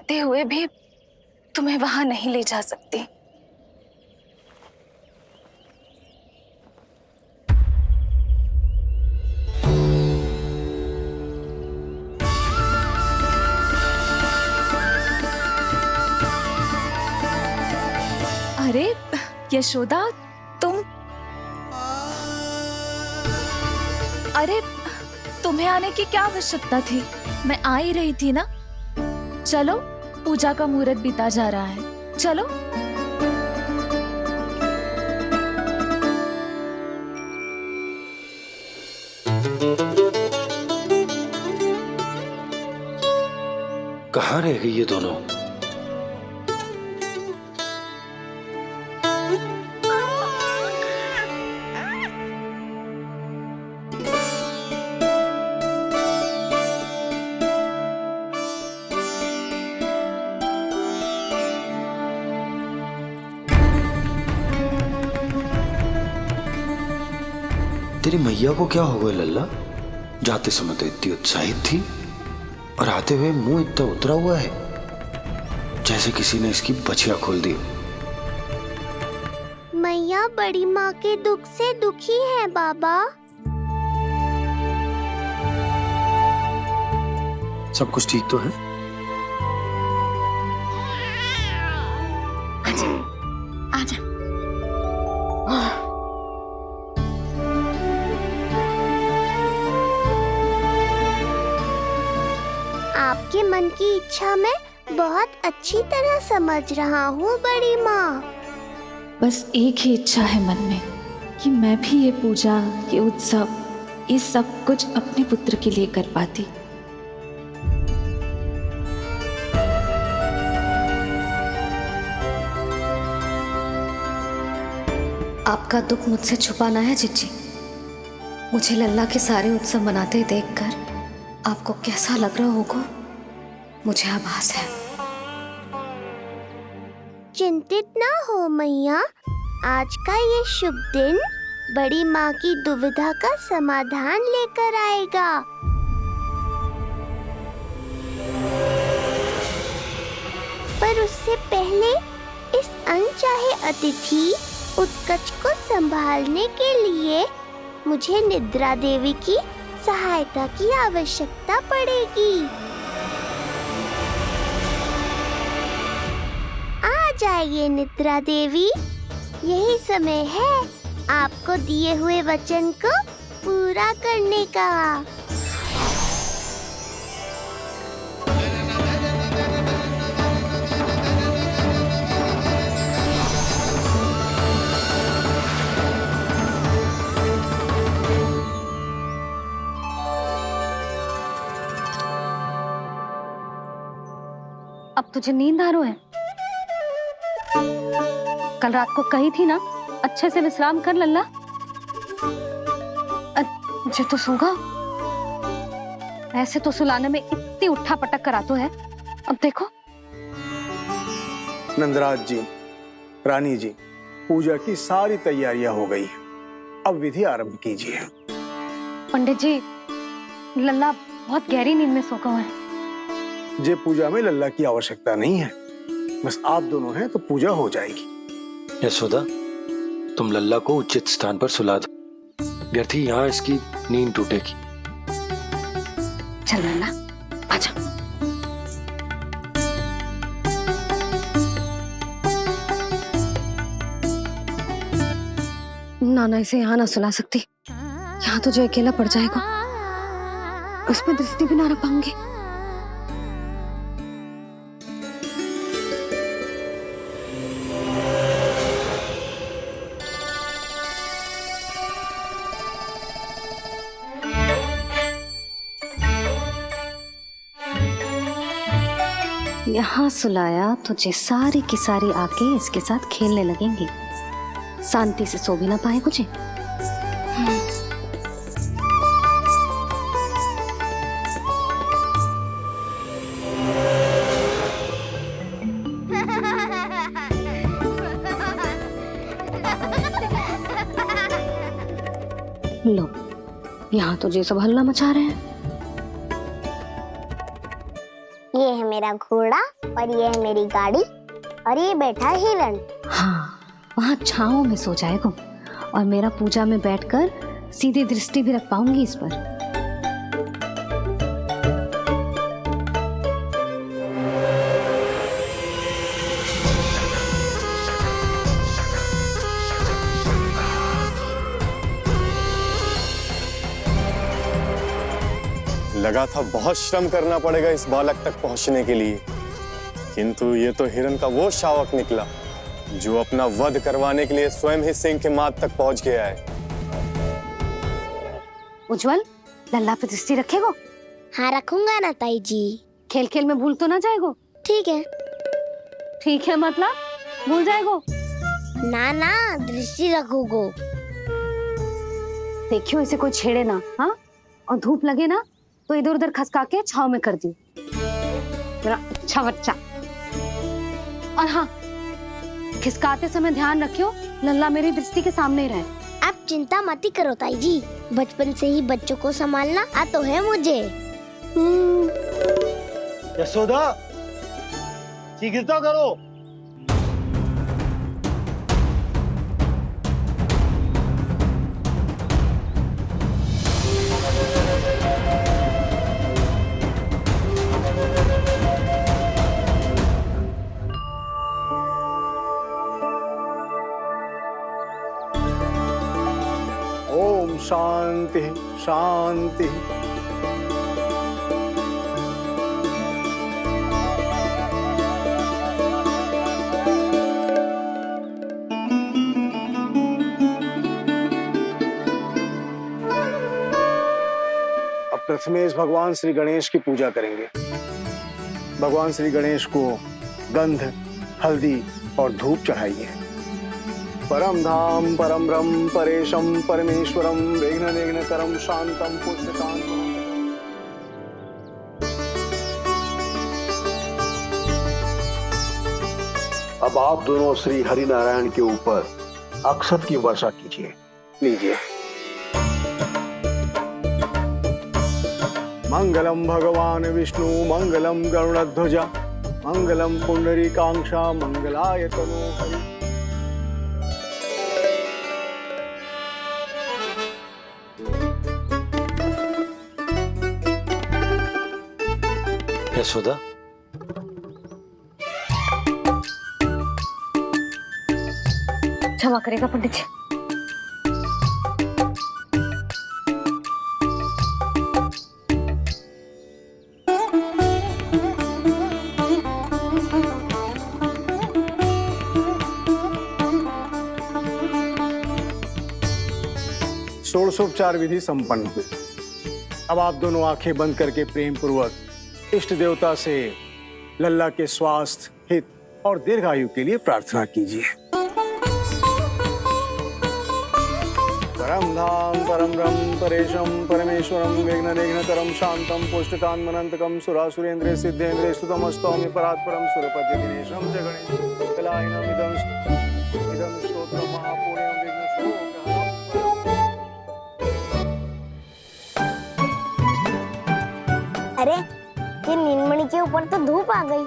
चाहते हुए भी तुम्हें वहां नहीं ले जा सकती। अरे यशोदा, तुम, अरे तुम्हें आने की क्या आवश्यकता थी? मैं आ ही रही थी ना। चलो, पूजा का मुहूर्त बीता जा रहा है, चलो। कहाँ रह गई ये दोनों? तेरी मैया को क्या हो गया लल्ला? जाते समय तो इतनी उत्साहित थी और आते हुए मुंह इतना उतरा हुआ है जैसे किसी ने इसकी बचिया खोल दी। मैया बड़ी माँ के दुख से दुखी है बाबा। सब कुछ ठीक तो है? आजा। आपके मन की इच्छा मैं बहुत अच्छी तरह समझ रहा हूँ बड़ी माँ। बस एक ही इच्छा है मन में कि मैं भी ये पूजा, ये उत्सव, ये सब कुछ अपने पुत्र के लिए कर पाती। आपका दुख मुझसे छुपाना है जिज्जी। मुझे लल्ला के सारे उत्सव मनाते देखकर आपको कैसा लग रहा होगा, मुझे आभास है। चिंतित ना हो मैया, आज का ये शुभ दिन बड़ी माँ की दुविधा का समाधान लेकर आएगा। पर उससे पहले इस अनचाहे अतिथि उत्कच को संभालने के लिए मुझे निद्रा देवी की सहायता की आवश्यकता पड़ेगी। आ जाइए निद्रा देवी, यही समय है आपको दिए हुए वचन को पूरा करने का। अब तुझे नींद आ रहा है? कल रात को कही थी ना अच्छे से विश्राम कर लल्ला। जो तो सोगा, ऐसे तो सुलाने में इतनी उठा पटक करा तो है। अब देखो। नंदराज जी, रानी जी, पूजा की सारी तैयारियां हो गई हैं। अब विधि आरंभ कीजिए। पंडित जी, लल्ला बहुत गहरी नींद में सो गया है। जे पूजा में लल्ला की आवश्यकता नहीं है, बस आप दोनों हैं तो पूजा हो जाएगी। यशोदा, तुम लल्ला को उचित स्थान पर सुला दो, व्यर्थ ही यहाँ इसकी नींद टूटेगी। चल लल्ला, आजा। नाना इसे यहाँ ना सुला सकती, यहाँ तो जो अकेला पड़ जाएगा, उसमें दृष्टि भी ना रख पाऊंगी। यहाँ सुलाया तो जे सारी की सारी आके इसके साथ खेलने लगेंगी, शांति से सो भी ना पाए कुछ। लो, यहाँ तो जे सब हल्ला मचा रहे हैं। ये है मेरा घोड़ा और ये है मेरी गाड़ी और ये बैठा है हिरण। हाँ, वहाँ छाँव में सो जाएगा और मेरा पूजा में बैठकर सीधी दृष्टि भी रख पाऊंगी इस पर। लगा था बहुत श्रम करना पड़ेगा इस बालक तक पहुंचने के लिए, किंतु ये तो हिरण का वो शावक निकला जो अपना वध करवाने के लिए स्वयं ही सिंह के माथ तक पहुंच गया है। उज्जवल, लल्ला पे दृष्टि रखेगो? हाँ रखूंगा ना ताई जी। खेल खेल में भूल तो ना जाएगो? ठीक है। ठीक है मतलब भूल जाएगो? ना ना, दृष्टि रखूंगो। देखियो इसे कोई छेड़े ना, हाँ? और धूप लगे ना तो इधर उधर खसका के छाव में कर दी। मेरा अच्छा बच्चा। और हाँ, खिसकाते समय ध्यान रखियो लल्ला मेरी दृष्टि के सामने ही रहे। आप चिंता मत ही करो ताई जी, बचपन से ही बच्चों को संभालना आ तो है मुझे। यशोदा, शीघ्रता करो। ओम शांति शांति। अब प्रथमेश भगवान श्री गणेश की पूजा करेंगे। भगवान श्री गणेश को गंध, हल्दी और धूप चढ़ाइए। परम धाम परम ब्रह्म परेशम परमेश्वरम विघ्न निघ्नकरम शांतम पुष्टकांतम। अब आप दोनों श्री हरि नारायण के ऊपर अक्षत की वर्षा कीजिए। लीजिए। मंगलम भगवान विष्णु मंगलम गरुड़ध्वजा मंगलम पुंडरीकाक्षा मंगलाय तनोहरि। यशोदा, क्षमा करेगा पंडित जी। षोडशोपचार विधि संपन्न हुई। अब आप दोनों आंखें बंद करके प्रेम पूर्वक इष्ट देवता से लल्ला के स्वास्थ्य, हित और दीर्घायु के लिए प्रार्थना कीजिए। परम धाम परम ब्रह्म परेशम परमेश्वरम विघ्न निघ्नकरम शांतम पुष्टकांतमनंतकम सुरासुरेंद्र सिद्धेंद्र स्तुतमस्तौमि परात्परम सुरपति दिनेशम च गणेश कलायनम इदं स्तोत्रम महापुण्यम विघ्नशोकहरम। अरे ये नीलमणि के ऊपर तो धूप आ गई।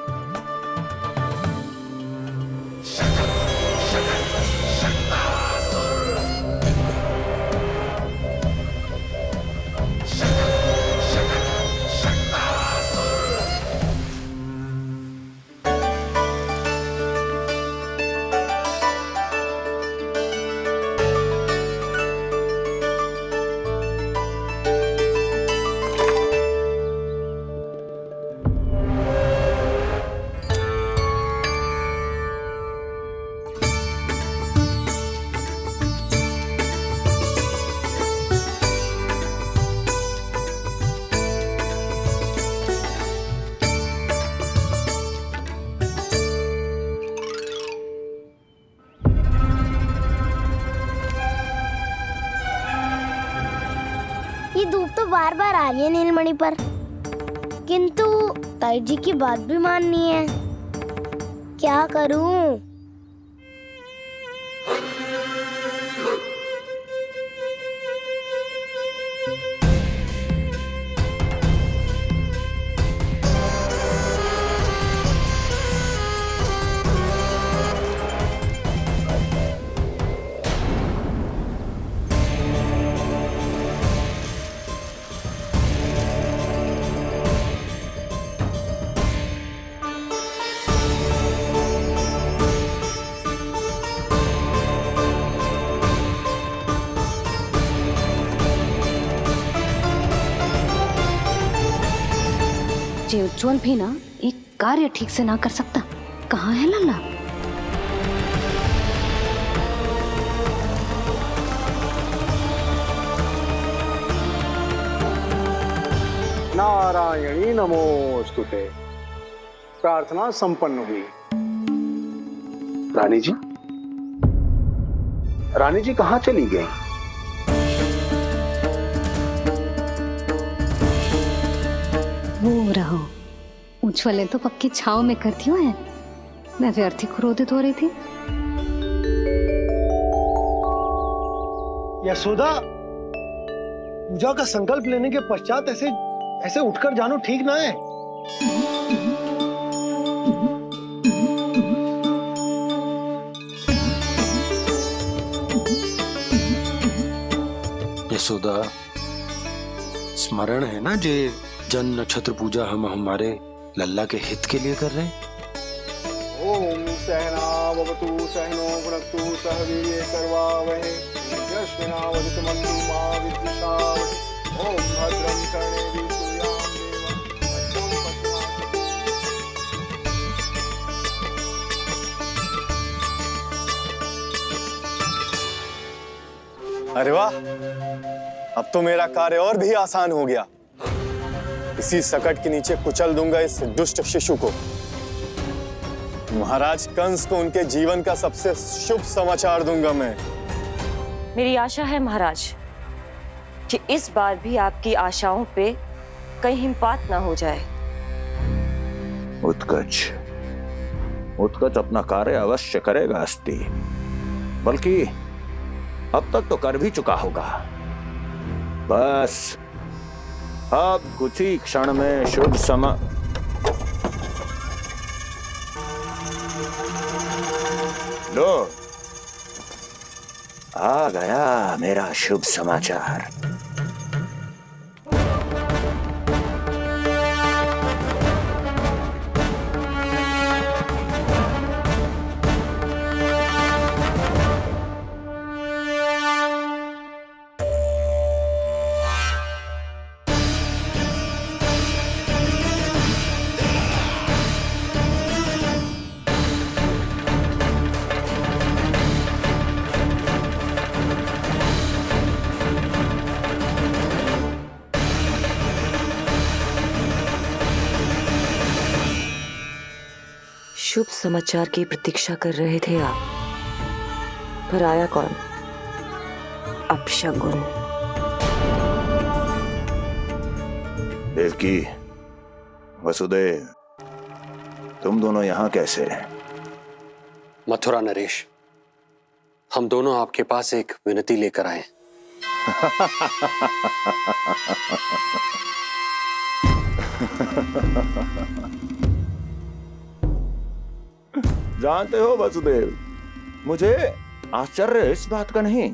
ये धूप तो बार बार आ रही है नीलमणि पर, किंतु ताई जी की बात भी माननी है। क्या करूं? जे उज्जवल भी ना एक कार्य ठीक से ना कर सकता। कहाँ है लल्ला? नारायणी नमोस्तुते। प्रार्थना संपन्न हुई। रानी जी, रानी जी कहाँ चली गई? वो रहो, उज्जवल तो पक्की छाव में करती है। मैं व्यर्थ ही क्रोधित हो रही थी। यशोदा, पूजा का संकल्प लेने के पश्चात ऐसे ऐसे उठकर जानो ठीक ना है। यशोदा, स्मरण है ना जे जन नक्षत्र पूजा हम हमारे लल्ला के हित के लिए कर रहे हैं। ओम सहनावतु सहनो भुनक्तु सह वीर्ये करवावहै यस्मिनावदितमस्तु मा विद्विषावहै। ओम भद्रं कर्णेभिः सूर्यां देवं भद्रं पश्यामि। अरे वाह, अब तो मेरा कार्य और भी आसान हो गया। इसी सकट के नीचे कुचल दूंगा इस दुष्ट शिशु को। महाराज कंस को उनके जीवन का सबसे शुभ समाचार दूंगा मैं। मेरी आशा है महाराज कि इस बार भी आपकी आशाओं पे कहीं हिमपात ना हो जाए। उत्कच अपना कार्य अवश्य करेगा अस्ति, बल्कि अब तक तो कर भी चुका होगा। बस अब कुछ ही क्षण में शुभ समय। लो, आ गया मेरा शुभ समाचार। शुभ समाचार की प्रतीक्षा कर रहे थे आप, पर आया कौन? अपशगुन। देवकी, वसुदेव, तुम दोनों यहाँ कैसे? मथुरा नरेश, हम दोनों आपके पास एक विनती लेकर आए। जानते हो वसुदेव, मुझे आश्चर्य इस बात का नहीं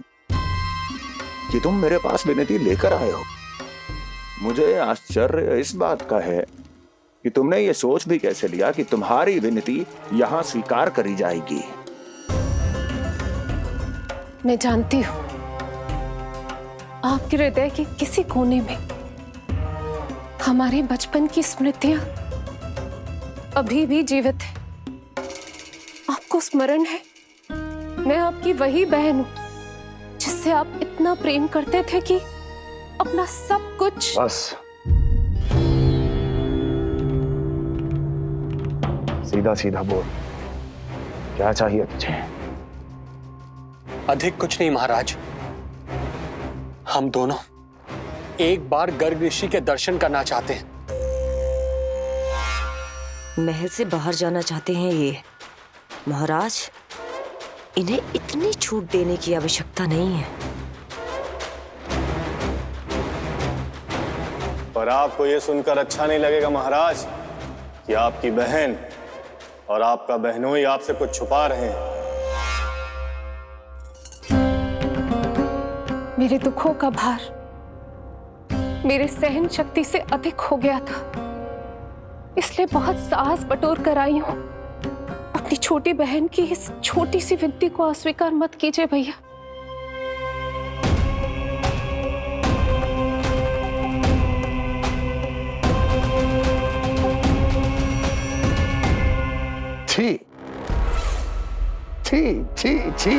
कि तुम मेरे पास विनती लेकर आए हो। मुझे आश्चर्य इस बात का है कि तुमने ये सोच भी कैसे लिया कि तुम्हारी विनती यहां स्वीकार करी जाएगी। मैं जानती हूं आपके हृदय के किसी कोने में हमारे बचपन की स्मृतियां अभी भी जीवित है। आपको स्मरण है, मैं आपकी वही बहन हूं जिससे आप इतना प्रेम करते थे कि अपना सब कुछ। बस, सीधा सीधा बोल, क्या चाहिए तुझे? अधिक कुछ नहीं महाराज, हम दोनों एक बार गर्ग ऋषि के दर्शन करना चाहते हैं। महल से बाहर जाना चाहते हैं ये। महाराज, इन्हें इतनी छूट देने की आवश्यकता नहीं है। पर आपको यह सुनकर अच्छा नहीं लगेगा महाराज कि आपकी बहन और आपका बहनोई आपसे कुछ छुपा रहे हैं। मेरे दुखों का भार मेरे सहन शक्ति से अधिक हो गया था, इसलिए बहुत साहस बटोर कर आई हूं। अपनी छोटी बहन की इस छोटी सी विनती को अस्वीकार मत कीजिए भैया। छी छी छी।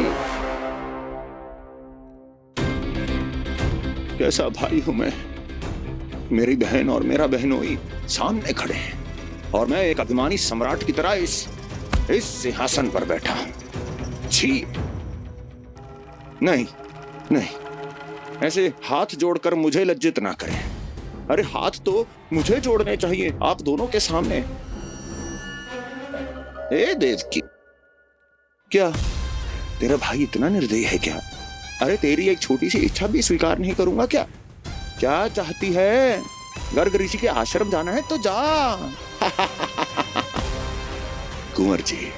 कैसा भाई हूं मैं। मेरी बहन और मेरा बहनोई सामने खड़े हैं और मैं एक अभिमानी सम्राट की तरह इस सिंहासन पर बैठा हूं। छी। नहीं नहीं, ऐसे हाथ जोड़कर मुझे लज्जित ना करें। अरे हाथ तो मुझे जोड़ने चाहिए आप दोनों के सामने। ए देवकी, क्या तेरा भाई इतना निर्दयी है क्या? अरे तेरी एक छोटी सी इच्छा भी स्वीकार नहीं करूंगा क्या? क्या चाहती है? गर्ग ऋषि के आश्रम जाना है तो जा। कुंवर जी,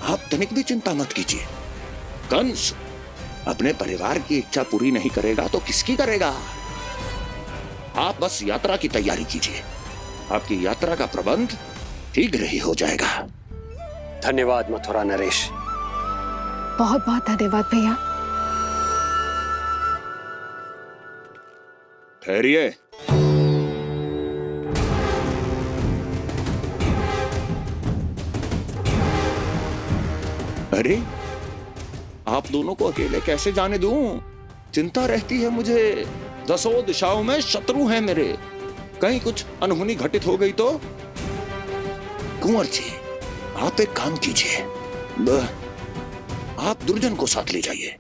आप तनिक भी चिंता मत कीजिए। कंस अपने परिवार की इच्छा पूरी नहीं करेगा तो किसकी करेगा? आप बस यात्रा की तैयारी कीजिए। आपकी यात्रा का प्रबंध शीघ्र ही हो जाएगा। धन्यवाद मथुरा नरेश। बहुत बहुत धन्यवाद भैया। ठहरिए। अरे आप दोनों को अकेले कैसे जाने दूं? चिंता रहती है मुझे। दसों दिशाओं में शत्रु हैं मेरे। कहीं कुछ अनहोनी घटित हो गई तो? कुंवर जी, आप एक काम कीजिए, आप दुर्जन को साथ ले जाइए।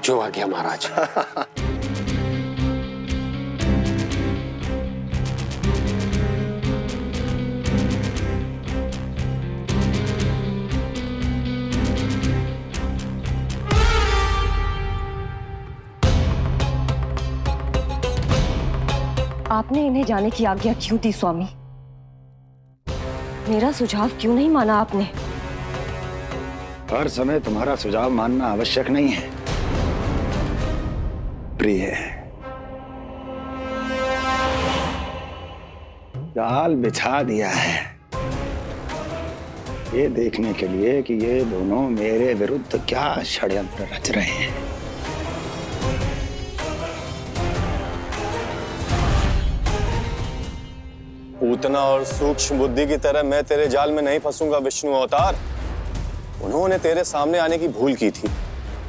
जो आ गया महाराज। आपने इन्हें जाने की आज्ञा क्यों दी स्वामी? मेरा सुझाव क्यों नहीं माना आपने? हर समय तुम्हारा सुझाव मानना आवश्यक नहीं है प्रिय। जाल बिछा दिया है ये देखने के लिए कि ये दोनों मेरे विरुद्ध क्या षड्यंत्र रच रहे हैं। पूतना और सूक्ष्म बुद्धि की तरह मैं तेरे जाल में नहीं फंसूंगा विष्णु अवतार। उन्होंने तेरे सामने आने की भूल की थी,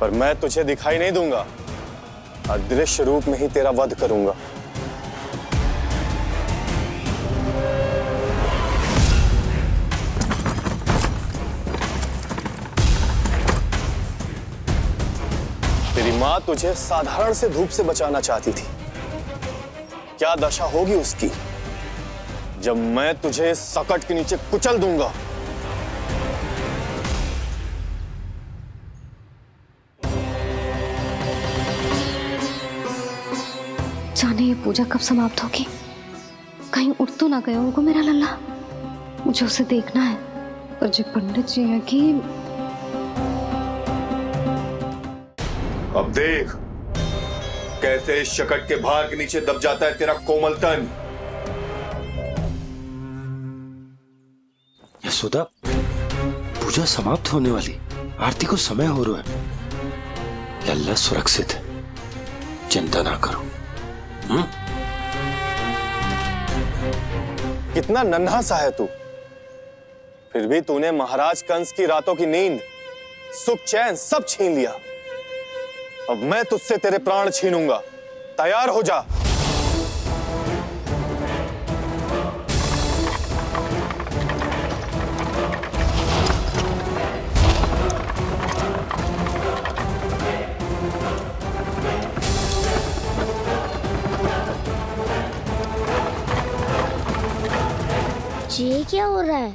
पर मैं तुझे दिखाई नहीं दूंगा। अदृश्य रूप में ही तेरा वध करूंगा। तेरी मां तुझे साधारण से धूप से बचाना चाहती थी। क्या दशा होगी उसकी जब मैं तुझे सकट के नीचे कुचल दूंगा। जाने ये पूजा कब समाप्त होगी? कहीं उठ तो ना गया उनको मेरा लल्ला। मुझे उसे देखना है। पर जो पंडित जी है कि अब देख कैसे इस शकट के भार के नीचे दब जाता है तेरा कोमल तन। यशोदा, पूजा समाप्त होने वाली, आरती को समय हो रहा है। लल्ला सुरक्षित है, चिंता ना करो। कितना नन्हा सा है तू, फिर भी तूने महाराज कंस की रातों की नींद, सुख चैन सब छीन लिया। अब मैं तुझसे तेरे प्राण छीनूंगा। तैयार हो जा। ये क्या हो रहा है?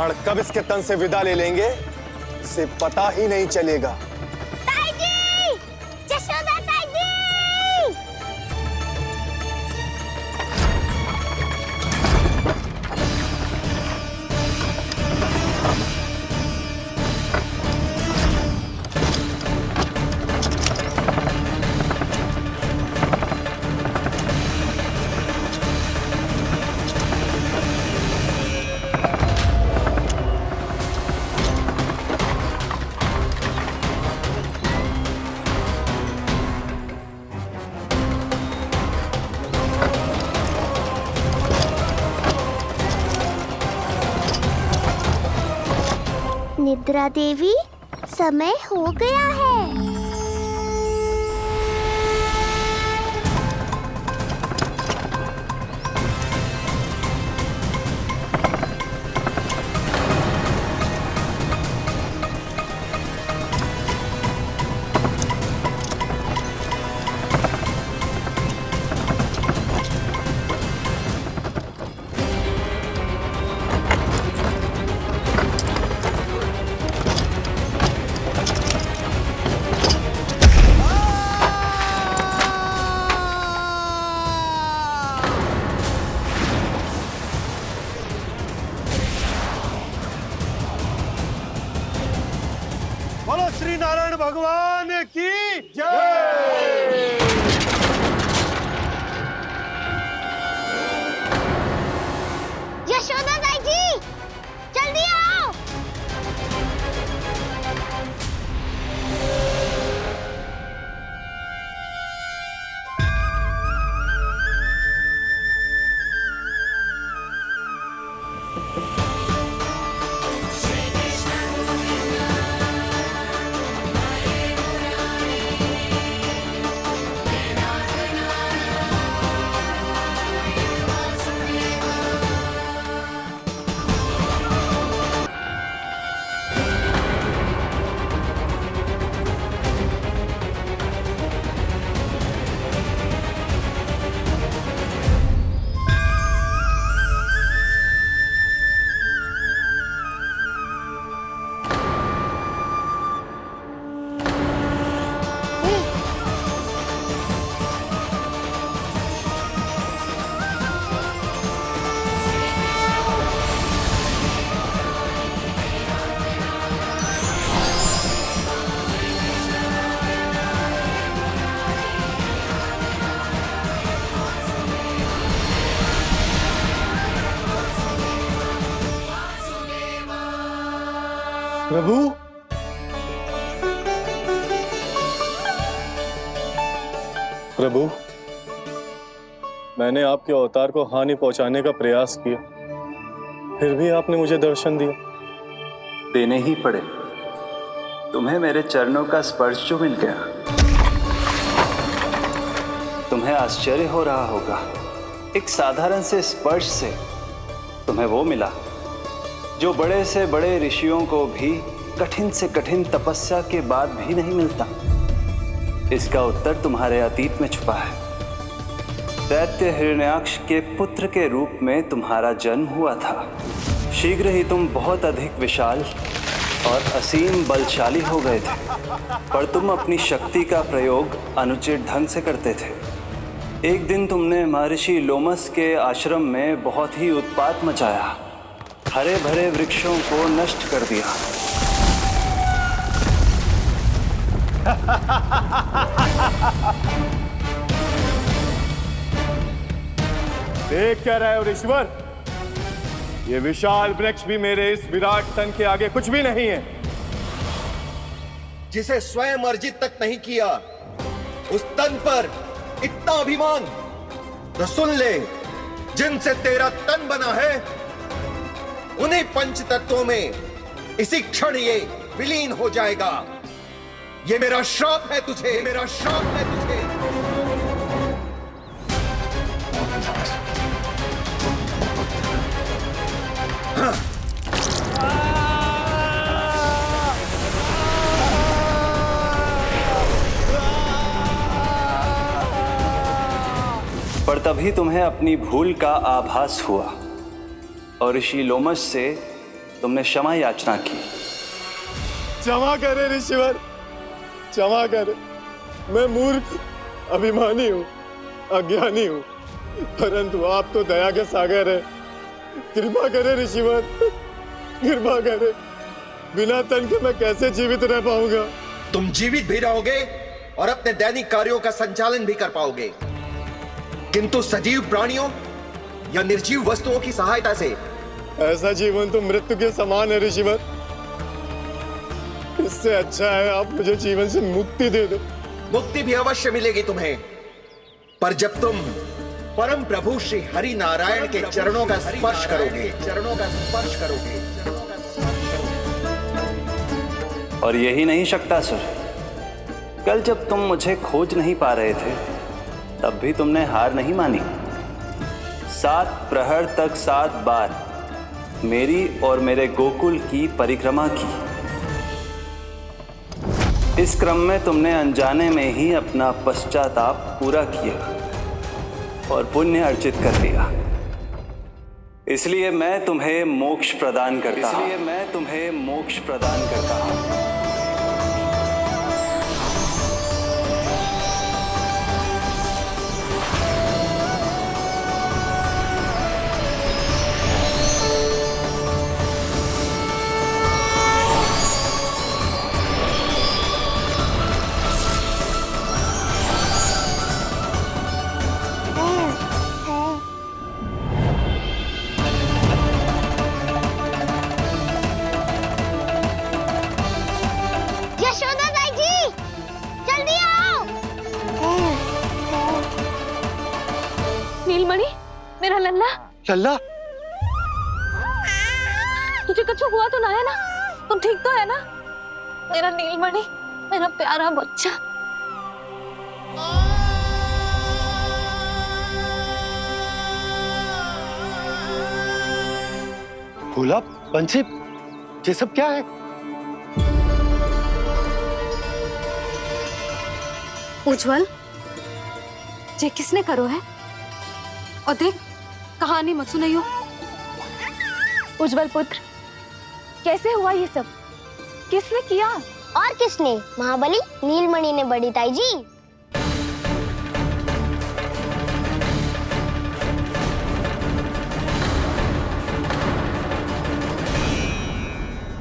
प्राण कब इसके तन से विदा ले लेंगे इसे पता ही नहीं चलेगा। ताई जी! जशोदा ताई जी! निद्रा देवी, समय हो गया है। बोलो श्री नारायण भगवान की जय। यशोदा ताई जी, जल्दी आओ। प्रभु, प्रभु, मैंने आपके अवतार को हानि पहुंचाने का प्रयास किया, फिर भी आपने मुझे दर्शन दिया। देने ही पड़े। तुम्हें मेरे चरणों का स्पर्श जो मिल गया। तुम्हें आश्चर्य हो रहा होगा, एक साधारण से स्पर्श से तुम्हें वो मिला जो बड़े से बड़े ऋषियों को भी कठिन से कठिन तपस्या के बाद भी नहीं मिलता। इसका उत्तर तुम्हारे अतीत में छुपा है। दैत्य हिरण्याक्ष के पुत्र के रूप में तुम्हारा जन्म हुआ था। शीघ्र ही तुम बहुत अधिक विशाल और असीम बलशाली हो गए थे, पर तुम अपनी शक्ति का प्रयोग अनुचित ढंग से करते थे। एक दिन तुमने महर्षि लोमस के आश्रम में बहुत ही उत्पात मचाया, हरे भरे वृक्षों को नष्ट कर दिया। देख क्या रहे हो ऋषिवर? ये विशाल वृक्ष भी मेरे इस विराट तन के आगे कुछ भी नहीं है। जिसे स्वयं अर्जित तक नहीं किया, उस तन पर इतना अभिमान। तो सुन ले, जिनसे तेरा तन बना है उन्हीं पंच तत्वों में इसी क्षण ये विलीन हो जाएगा। ये मेरा श्राप है तुझे, ये मेरा श्राप है तुझे। पर तभी तुम्हें अपनी भूल का आभास हुआ और ऋषि लोमस से तुमने क्षमा याचना की। क्षमा करे ऋषिवर, क्षमा करे। मैं मूर्ख, अभिमानी हूँ, अज्ञानी हूँ, परंतु आप तो दया के सागर है। कृपा करे ऋषिवर, कृपा करे। बिना तन के मैं कैसे जीवित रह पाऊंगा? तुम जीवित भी रहोगे और अपने दैनिक कार्यों का संचालन भी कर पाओगे, किंतु सजीव प्राणियों या निर्जीव वस्तुओं की सहायता से ऐसा जीवन तो मृत्यु के समान है ऋषिवर। इससे अच्छा है आप मुझे जीवन से मुक्ति दे दो। मुक्ति भी अवश्य मिलेगी तुम्हें, पर जब तुम परम प्रभु श्री हरि नारायण के चरणों का स्पर्श करोगे, चरणों का स्पर्श करोगे। और यही नहीं शक्तासुर, कल जब तुम मुझे खोज नहीं पा रहे थे तब भी तुमने हार नहीं मानी। 7 प्रहर तक 7 बार मेरी और मेरे गोकुल की परिक्रमा की। इस क्रम में तुमने अनजाने में ही अपना पश्चाताप पूरा किया और पुण्य अर्जित कर लिया। इसलिए मैं तुम्हें मोक्ष प्रदान करता हूं। इसलिए मैं तुम्हें मोक्ष प्रदान करता हूं। यशोदा ताई जी, जल्दी आओ। नीलमणि, मेरा लल्ला। लल्ला, तुझे कुछ हुआ तो ना है ना? तुम ठीक तो है ना? मेरा नीलमणि, मेरा प्यारा बच्चा। भोला, बंसी, ये सब क्या है? उज्जवल, ये किसने करो है? और देख, कहानी मत सुनाइयो। उज्जवल पुत्र, कैसे हुआ ये सब? किसने किया? और किसने? महाबली नीलमणि ने, बड़ी ताई जी।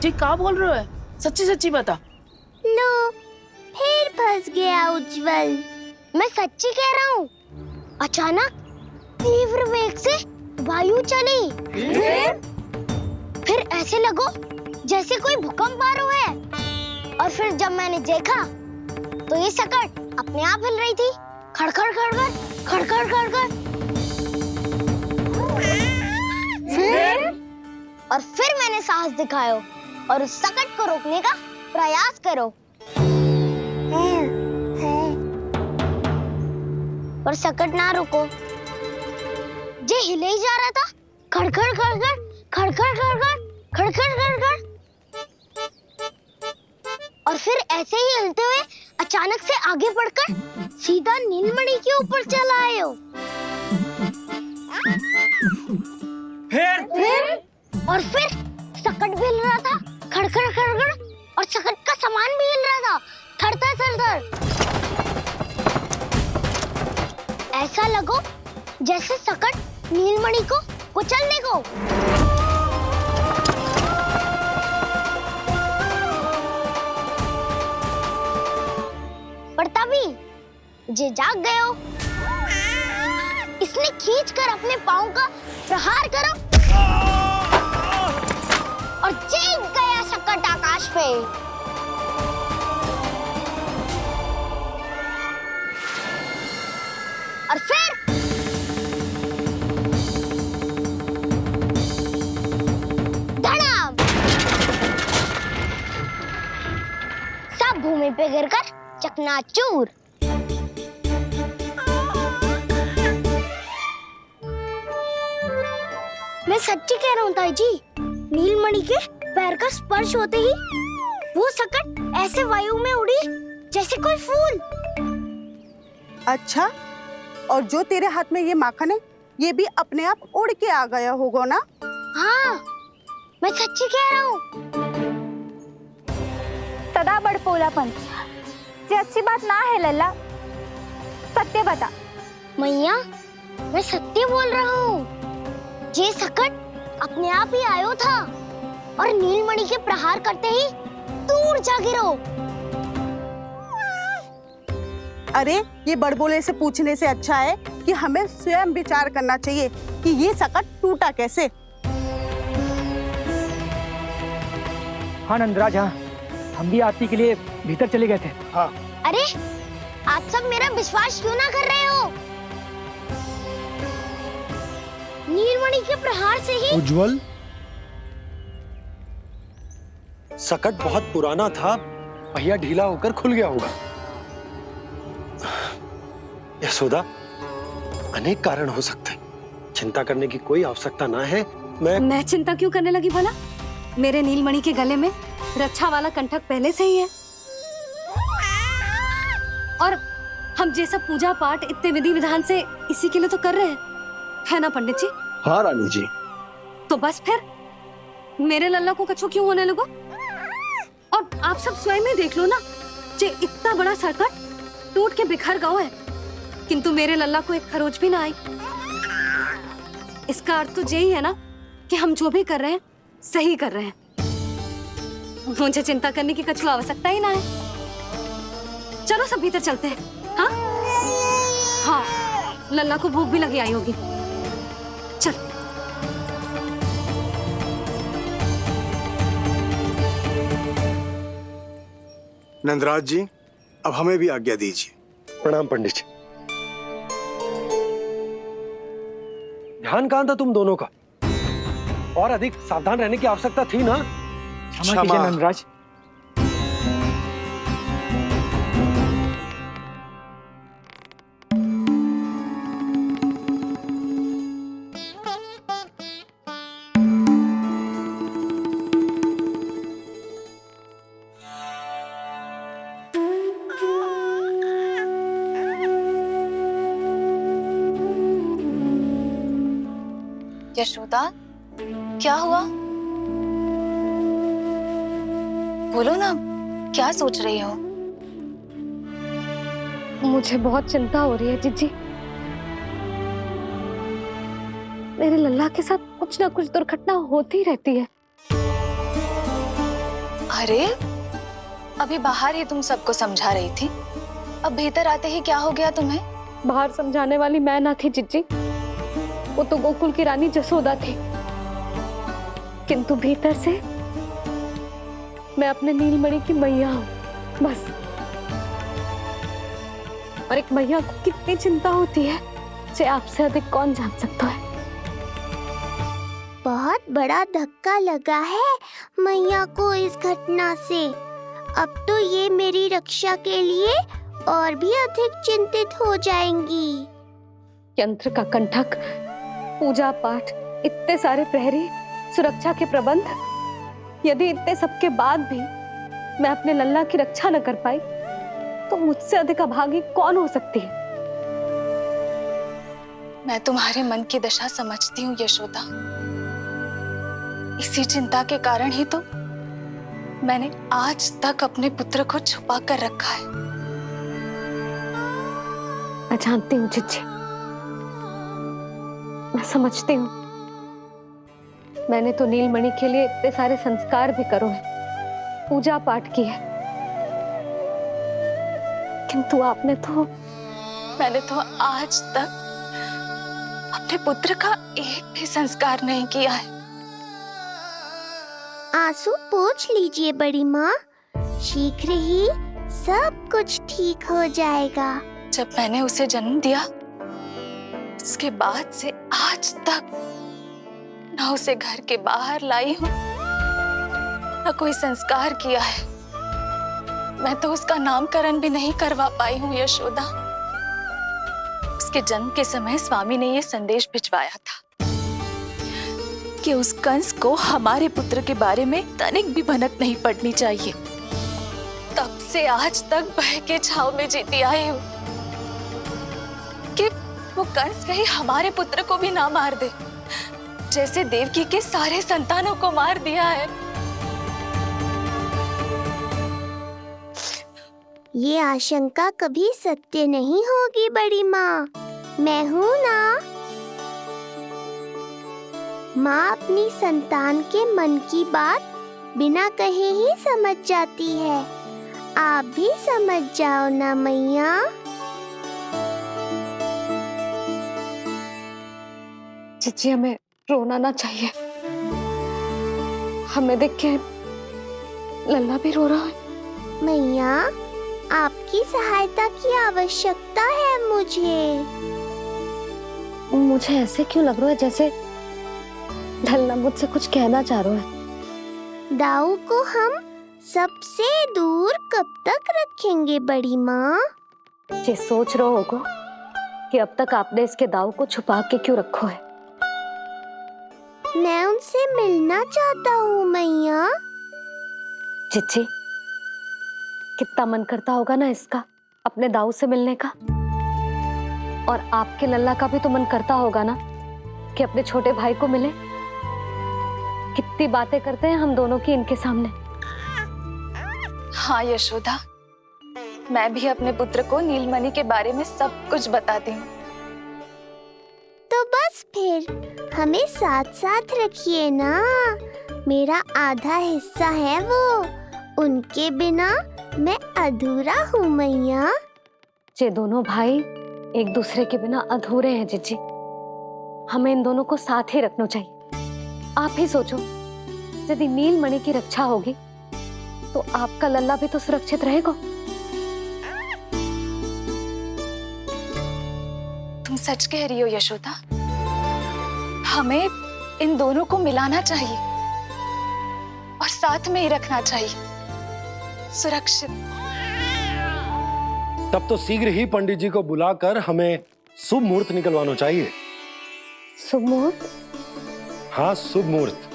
जी क्या बोल रहे हो? सच्ची सच्ची बता। लो, फिर फंस गया उज्जवल। मैं सच्ची कह रहा हूँ। अचानक तीव्र वेग से वायु चली। फिर ऐसे लगो जैसे कोई भूकंप आ रहा है। और फिर जब मैंने देखा तो ये सकट अपने आप हिल रही थी, खड़खड़ खड़खड़ खड़खड़ खड़खड़। फिर मैंने साहस दिखाया और उस सकट को रोकने का प्रयास करो, पर सकट ना रुको। जे हिले ही जा रहा था, खड़खड़ खड़खड़ खड़खड़ खड़खड़ खड़खड़ खड़खड़। और फिर ऐसे ही हिलते हुए अचानक से आगे बढ़कर सीधा नीलमणि के ऊपर चला आए हो। फिर सकट भी हिल रहा था, खड़खड़ खड़खड़, और सकट का सामान भी हिल रहा था, थरथर थरथर। ऐसा लगो जैसे सकट नीलमणि को कुचलने को। पर तभी जे जाग गए हो। इसने खींचकर अपने पांव का प्रहार करो और जीत गया सकट आकाश पे। और फिर धड़ाम, सब भूमि पे गिरकर चकनाचूर। मैं सच्ची कह रहा हूँ ताई जी, नीलमणि के पैर का स्पर्श होते ही वो सकट ऐसे वायु में उड़ी जैसे कोई फूल। अच्छा, और जो तेरे हाथ में ये माखन है, ये भी अपने आप उड़ के आ गया होगा ना? हाँ, मैं सच्ची कह रहा हूँ। सदा बड़पोलापन ये अच्छी बात ना है लल्ला, सत्य बता। मैया मैं सत्य बोल रहा हूँ। ये सकट अपने आप ही आयो था और नीलमणि के प्रहार करते ही दूर जा गिरो। अरे ये बड़बोले से पूछने से अच्छा है कि हमें स्वयं विचार करना चाहिए कि ये सकट टूटा कैसे। हाँ नंदराज, हाँ हम भी आरती के लिए भीतर चले गए थे। हाँ। अरे आप सब मेरा विश्वास क्यों ना कर रहे हो? नीलमणि के प्रहार से ही उज्जवल, सकट बहुत पुराना था, पहिया ढीला होकर खुल गया होगा। यशोदा, अनेक कारण हो सकते हैं, चिंता करने की कोई आवश्यकता ना है। मैं चिंता क्यों करने लगी भला? मेरे नीलमणि के गले में रक्षा वाला कंठक पहले से ही है, और हम ये सब पूजा पाठ इतने विधि विधान से इसी के लिए तो कर रहे हैं, है ना पंडित जी? हाँ रानी जी। तो बस फिर मेरे लल्ला को कछु क्यों होने लगा? और आप सब स्वयं ही देख लो ना, जे इतना बड़ा संकट टूट के बिखर गया है, किंतु मेरे लल्ला को एक खरोच भी ना आई। इसका अर्थ तो यही है ना कि हम जो भी कर रहे हैं सही कर रहे हैं। मुझे चिंता करने की कछु आवश्यकता ही ना है। चलो सब भीतर चलते हैं। हाँ हाँ, लल्ला को भूख भी लगी आई होगी। चल। नंदराज जी, अब हमें भी आज्ञा दीजिए। प्रणाम पंडित जी। ध्यान कहाँ था तुम दोनों का? और अधिक सावधान रहने की आवश्यकता थी ना। क्षमा कीजिए नंदराज। यशोदा, क्या हुआ? बोलो ना, क्या सोच रही हो? मुझे बहुत चिंता हो रही है जीजी। मेरे लल्ला के साथ कुछ ना कुछ दुर्घटना होती रहती है। अरे अभी बाहर ही तुम सबको समझा रही थी, अब भीतर आते ही क्या हो गया तुम्हें? बाहर समझाने वाली मैं ना थी जिज्जी, वो तो गोकुल की रानी जसोदा थी, किंतु भीतर से मैं अपने नीलमणि की मैया हूँ, बस। और एक मैया को कितनी चिंता होती है, इसे आपसे अधिक कौन जान सकता है। बहुत बड़ा धक्का लगा है मैया को इस घटना से। अब तो ये मेरी रक्षा के लिए और भी अधिक चिंतित हो जाएंगी। यंत्र का कंठक, पूजा पाठ, इतने सारे प्रहरी, सुरक्षा के प्रबंध, यदि इतने सबके बाद भी मैं अपने लल्ला की रक्षा न कर पाई तो मुझसे अधिक अभागी कौन हो सकती है? मैं तुम्हारे मन की दशा समझती हूँ यशोदा। इसी चिंता के कारण ही तो मैंने आज तक अपने पुत्र को छुपा कर रखा है। मैं जानती हूँ जिज्जी, मैं समझती हूँ। मैंने तो नीलमणि के लिए इतने सारे संस्कार भी करो है, पूजा पाठ की है, किंतु मैंने तो आज तक अपने पुत्र का एक भी संस्कार नहीं किया है। आंसू पोंछ लीजिए बड़ी माँ, शीघ्र ही सब कुछ ठीक हो जाएगा। जब मैंने उसे जन्म दिया उसके बाद से आज तक न उसे घर के बाहर लाई हूँ, न कोई संस्कार किया है। मैं तो उसका नामकरण भी नहीं करवा पाई हूँ यशोदा। उसके जन्म के समय स्वामी ने यह संदेश भिजवाया था कि उस कंस को हमारे पुत्र के बारे में तनिक भी भनक नहीं पड़नी चाहिए। तब से आज तक भय के छाव में जीती आई हूँ कि वो कंस कहीं हमारे पुत्र को भी ना मार दे, जैसे देवकी के सारे संतानों को मार दिया है। ये आशंका कभी सत्य नहीं होगी बड़ी माँ, मैं हूँ ना। माँ अपनी संतान के मन की बात बिना कहे ही समझ जाती है। आप भी समझ जाओ ना मैया। जीजी हमें रोना ना चाहिए। हमें देख के लल्ला भी रो रहा है। मैया, आपकी सहायता की आवश्यकता है मुझे। मुझे ऐसे क्यों लग रहा है जैसे लल्ला मुझसे कुछ कहना चाह रहा है। दाऊ को हम सबसे दूर कब तक रखेंगे बड़ी माँ? ये सोच रहा होगा कि अब तक आपने इसके दाऊ को छुपा के क्यों रखा है। मैं उनसे मिलना चाहता हूँ मैया। चिच्ची, कितना मन करता होगा ना इसका अपने दाऊ से मिलने का। और आपके लल्ला का भी तो मन करता होगा ना कि अपने छोटे भाई को मिले। कितनी बातें करते हैं हम दोनों की इनके सामने। हाँ यशोदा, मैं भी अपने पुत्र को नीलमणि के बारे में सब कुछ बताती हूँ। तो बस फिर हमें साथ साथ रखिए ना। मेरा आधा हिस्सा है वो, उनके बिना मैं अधूरा हूँ मैया। ये दोनों भाई एक दूसरे के बिना अधूरे हैं जीजी। हमें इन दोनों को साथ ही रखना चाहिए। आप ही सोचो, यदि नीलमणि की रक्षा होगी तो आपका लल्ला भी तो सुरक्षित रहेगा। तुम सच कह रही हो यशोदा। हमें इन दोनों को मिलाना चाहिए और साथ में ही रखना चाहिए, सुरक्षित। तब तो शीघ्र ही पंडित जी को बुलाकर हमें शुभ मुहूर्त निकलवाना चाहिए। शुभ मुहूर्त? हाँ, शुभ मुहूर्त।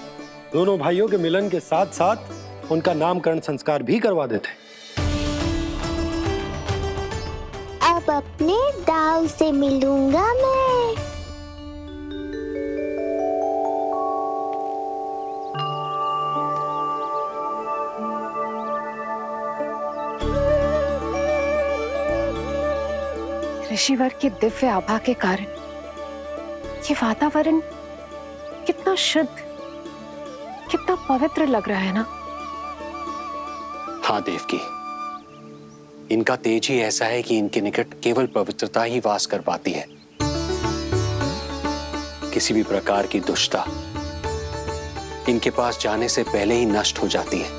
दोनों भाइयों के मिलन के साथ साथ उनका नामकरण संस्कार भी करवा देते। अब अपने दाऊ से मिलूंगा मैं। ऋषिवर की दिव्य आभा के कारण ये वातावरण कितना शुद्ध, कितना पवित्र लग रहा है ना। हाँ देवकी, इनका तेज ही ऐसा है कि इनके निकट केवल पवित्रता ही वास कर पाती है। किसी भी प्रकार की दुष्टता इनके पास जाने से पहले ही नष्ट हो जाती है।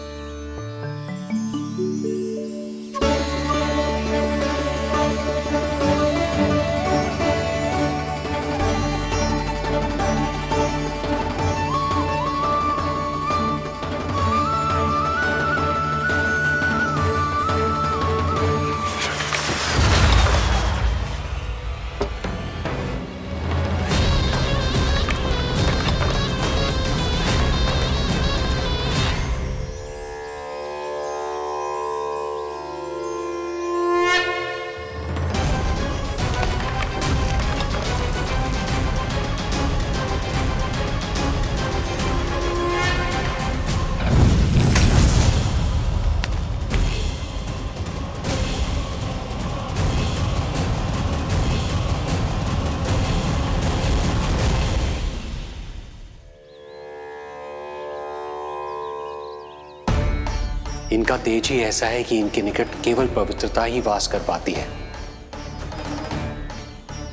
इनका तेज ही ऐसा है कि इनके निकट केवल पवित्रता ही वास कर पाती है।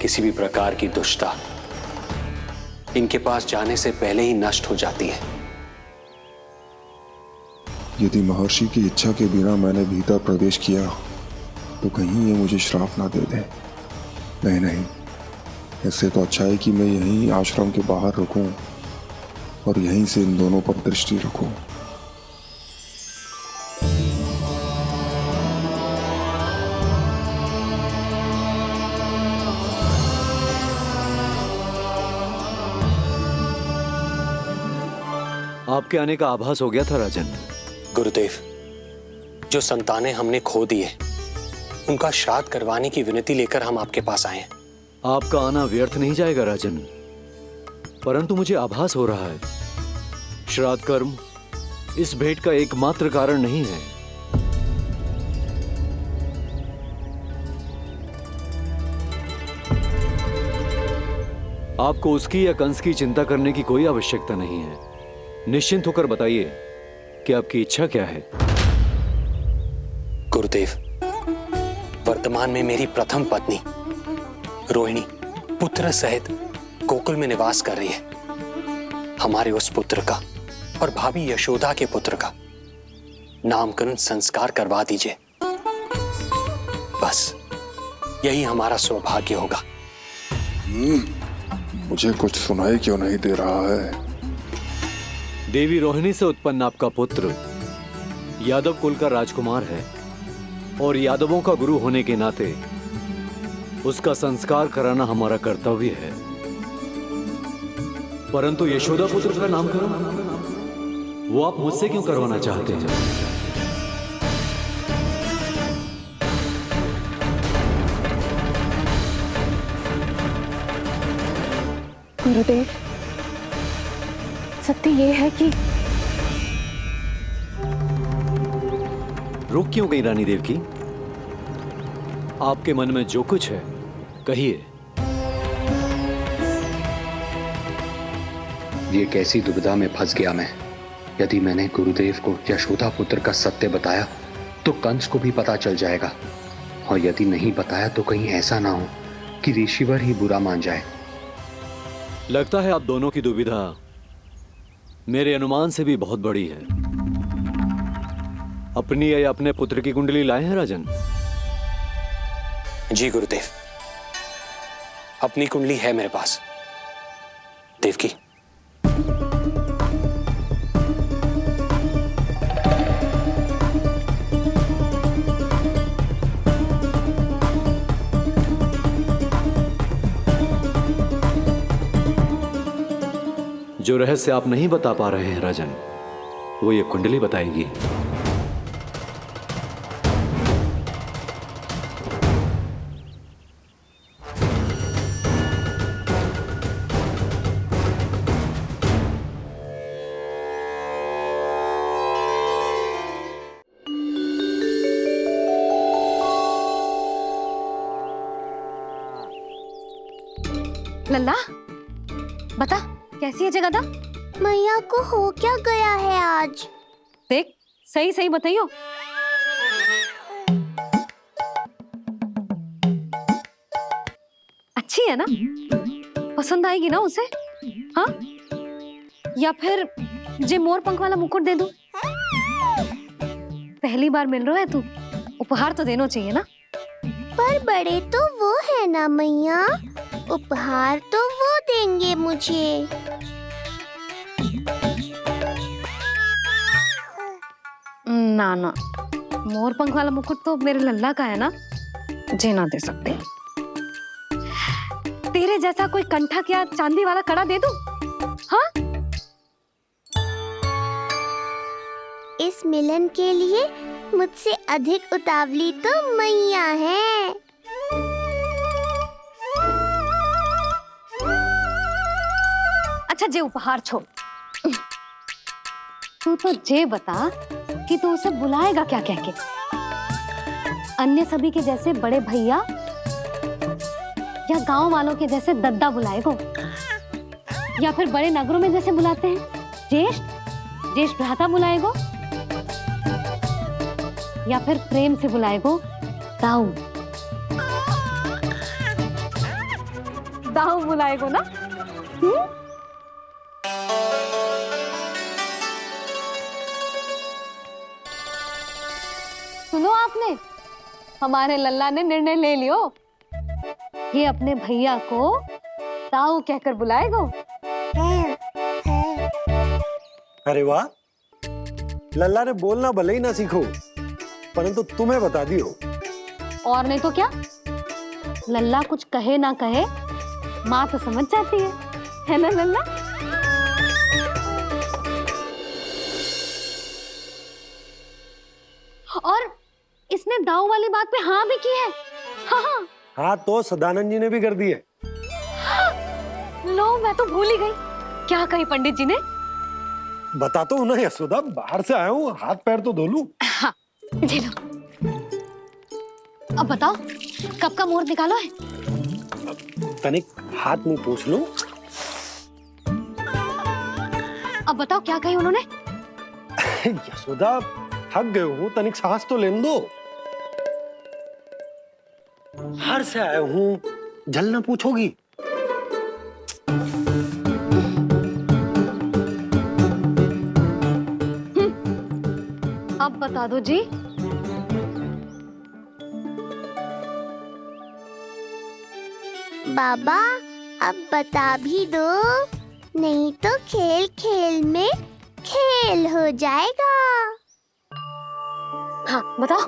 किसी भी प्रकार की दुष्टता इनके पास जाने से पहले ही नष्ट हो जाती है। यदि महर्षि की इच्छा के बिना मैंने भीतर प्रवेश किया तो कहीं ये मुझे श्राप ना दे दे। नहीं, इससे तो अच्छा है कि मैं यहीं आश्रम के बाहर रुकूं और यहीं से इन दोनों पर दृष्टि रखूं। आपके आने का आभास हो गया था राजन। गुरुदेव, जो संतानें हमने खो दी है उनका श्राद्ध करवाने की विनती लेकर हम आपके पास आए हैं। आपका आना व्यर्थ नहीं जाएगा राजन। परंतु मुझे आभास हो रहा है श्राद्ध कर्म इस भेंट का एकमात्र कारण नहीं है। आपको उसकी या कंस की चिंता करने की कोई आवश्यकता नहीं है। निश्चिंत होकर बताइए कि आपकी इच्छा क्या है। गुरुदेव, वर्तमान में मेरी प्रथम पत्नी रोहिणी पुत्र सहित गोकुल में निवास कर रही है। हमारे उस पुत्र का और भाभी यशोदा के पुत्र का नामकरण संस्कार करवा दीजिए। बस यही हमारा सौभाग्य होगा। मुझे कुछ सुनाई क्यों नहीं दे रहा है? देवी रोहिणी से उत्पन्न आपका पुत्र यादव कुल का राजकुमार है और यादवों का गुरु होने के नाते उसका संस्कार कराना हमारा कर्तव्य है। परंतु यशोदा पुत्र का नामकरण वो आप मुझसे क्यों करवाना चाहते हैं? गुरुदेव, सत्य ये है कि रुक क्यों गई रानी देव की? आपके मन में जो कुछ है कहिए। ये कैसी दुविधा में फंस गया मैं। यदि मैंने गुरुदेव को यशोदा पुत्र का सत्य बताया तो कंस को भी पता चल जाएगा, और यदि नहीं बताया तो कहीं ऐसा ना हो कि ऋषिवर ही बुरा मान जाए। लगता है आप दोनों की दुविधा मेरे अनुमान से भी बहुत बड़ी है। अपनी या अपने पुत्र की कुंडली लाए हैं राजन? जी गुरुदेव, अपनी कुंडली है मेरे पास। देवकी, जो रहस्य आप नहीं बता पा रहे हैं राजन, वो ये कुंडली बताएगी। लल्ला, बता कैसी है जगदा? मैया को हो क्या गया है आज? देख, सही सही बताइयो। अच्छी है ना? पसंद आएगी ना उसे? हाँ? या फिर जे मोर पंख वाला मुकुट दे दूं? पहली बार मिल रहा है तू, उपहार तो देना चाहिए ना? पर बड़े तो वो है ना मैया, उपहार तो वो देंगे मुझे। ना ना, मोर पंख वाला मुकुट तो मेरे लल्ला का है ना, जे ना दे सकते। तेरे जैसा कोई कंठा क्या चांदी वाला कड़ा दे दूं? हाँ? इस मिलन के लिए मुझसे अधिक उतावली तो मैया है। अच्छा, जे उपहार छोड़, तू तो जे बता कि तू उसे बुलाएगा क्या कह के? अन्य सभी के जैसे बड़े भैया या गांव वालों के जैसे दद्दा बुलाएगो, या फिर बड़े नगरों में जैसे बुलाते हैं ज्येष्ठ भ्राता बुलाएगो, या फिर प्रेम से बुलाएगो दाऊ बुलाएगो ना? सुनो आपने, हमारे लल्ला ने निर्णय ले लियो, ये अपने भैया को ताऊ कहकर बुलाएगो। अरे वाह, लल्ला ने बोलना भले ही ना सीखो, परंतु तुम्हें बता दियो। और नहीं तो क्या, लल्ला कुछ कहे ना कहे माँ तो समझ जाती है ना लल्ला? और इसने दाऊ वाली बात पे हाँ भी की है। हाँ हाँ, तो सदानंद जी ने भी कर दी है। लो, मैं तो भूल ही गई। क्या कही पंडित जी ने? बता तो ना यशोदा, बाहर से आया हूँ, हाथ पैर तो धो लूं। हाँ, दे लो। अब बताओ कब का मुहूर्त निकालो है? तनिक हाथ मुंह पूछ लो। अब बताओ क्या कही उन्होंने? यशोदा थक गए हूँ, तनिक सांस तो लेने दो। बाहर से आया हूँ, जल ना पूछोगी? अब बता दो जी। बाबा अब बता भी दो, नहीं तो खेल खेल में खेल हो जाएगा। हाँ बताओ।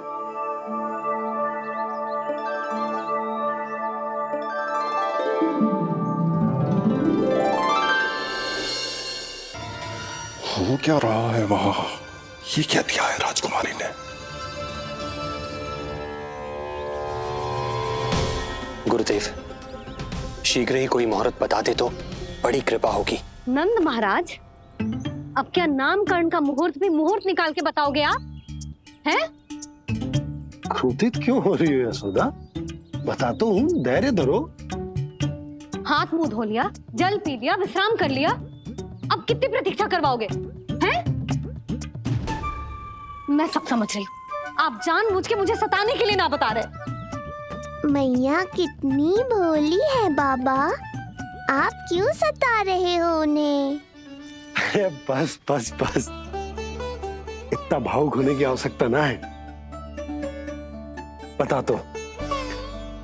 हो क्या रहा है वहां? ये क्या दिया है राजकुमारी ने? गुरुदेव, शीघ्र ही कोई मुहूर्त बता दे तो बड़ी कृपा होगी। नंद महाराज, अब क्या नामकरण का मुहूर्त भी मुहूर्त निकाल के बताओगे आप? हैं? क्रोधित क्यों हो रही है यशोदा? बताता हूँ, धैर्य धरो। हाथ मुंह धो लिया, जल पी लिया, विश्राम कर लिया, अब कितनी प्रतीक्षा करवाओगे? हैं? मैं सब समझ रही हूँ, आप जानबूझ के मुझे सताने के लिए ना बता रहे। मैया कितनी भोली है बाबा, आप क्यों सता रहे हो उन्हें? बस बस बस, इतना भावुक होने की आवश्यकता ना है। बता तो,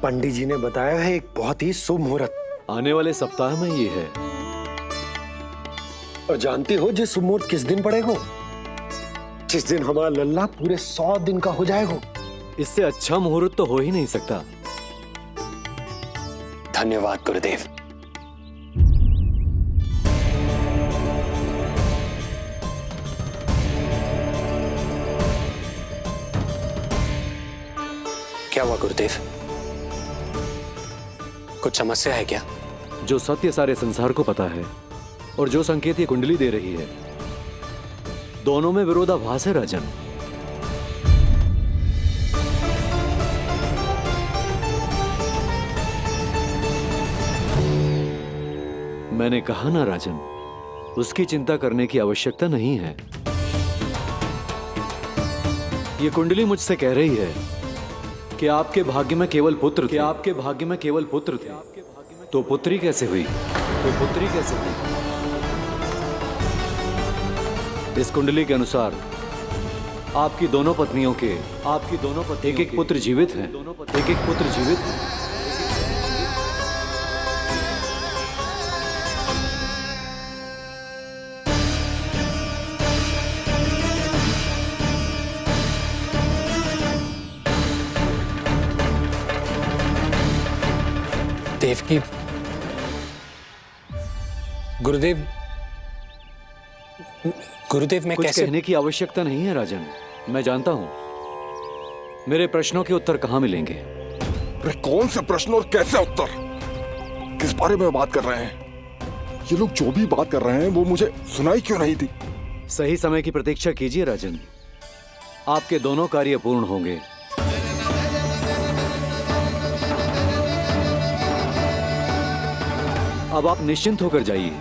पंडित जी ने बताया है एक बहुत ही शुभ मुहूर्त आने वाले सप्ताह में ये है। और जानते हो ये शुभ मुहूर्त किस दिन पड़ेगा? जिस दिन हमारा लल्ला पूरे 100 दिन का हो जाएगा। इससे अच्छा मुहूर्त तो हो ही नहीं सकता। धन्यवाद गुरुदेव। क्या हुआ गुरुदेव? कुछ समस्या है क्या? जो सत्य सारे संसार को पता है और जो संकेत ये कुंडली दे रही है, दोनों में विरोधाभास है राजन। मैंने कहा ना राजन, उसकी चिंता करने की आवश्यकता नहीं है। ये कुंडली मुझसे कह रही है कि आपके भाग्य में केवल पुत्र थे। आपके भाग्य में केवल पुत्र थे, तो पुत्री कैसे हुई? इस कुंडली के अनुसार आपकी दोनों पत्नियों के एक एक पुत्र जीवित हैं। देवकी, गुरुदेव मैं कुछ कैसे? कहने की आवश्यकता नहीं है राजन, मैं जानता हूं मेरे प्रश्नों के उत्तर कहां मिलेंगे। अरे कौन से प्रश्न और कैसे उत्तर? किस बारे में बात कर रहे हैं? ये लोग जो भी बात कर रहे हैं वो मुझे सुनाई क्यों नहीं थी? सही समय की प्रतीक्षा कीजिए राजन, आपके दोनों कार्य पूर्ण होंगे। अब आप निश्चिंत होकर जाइए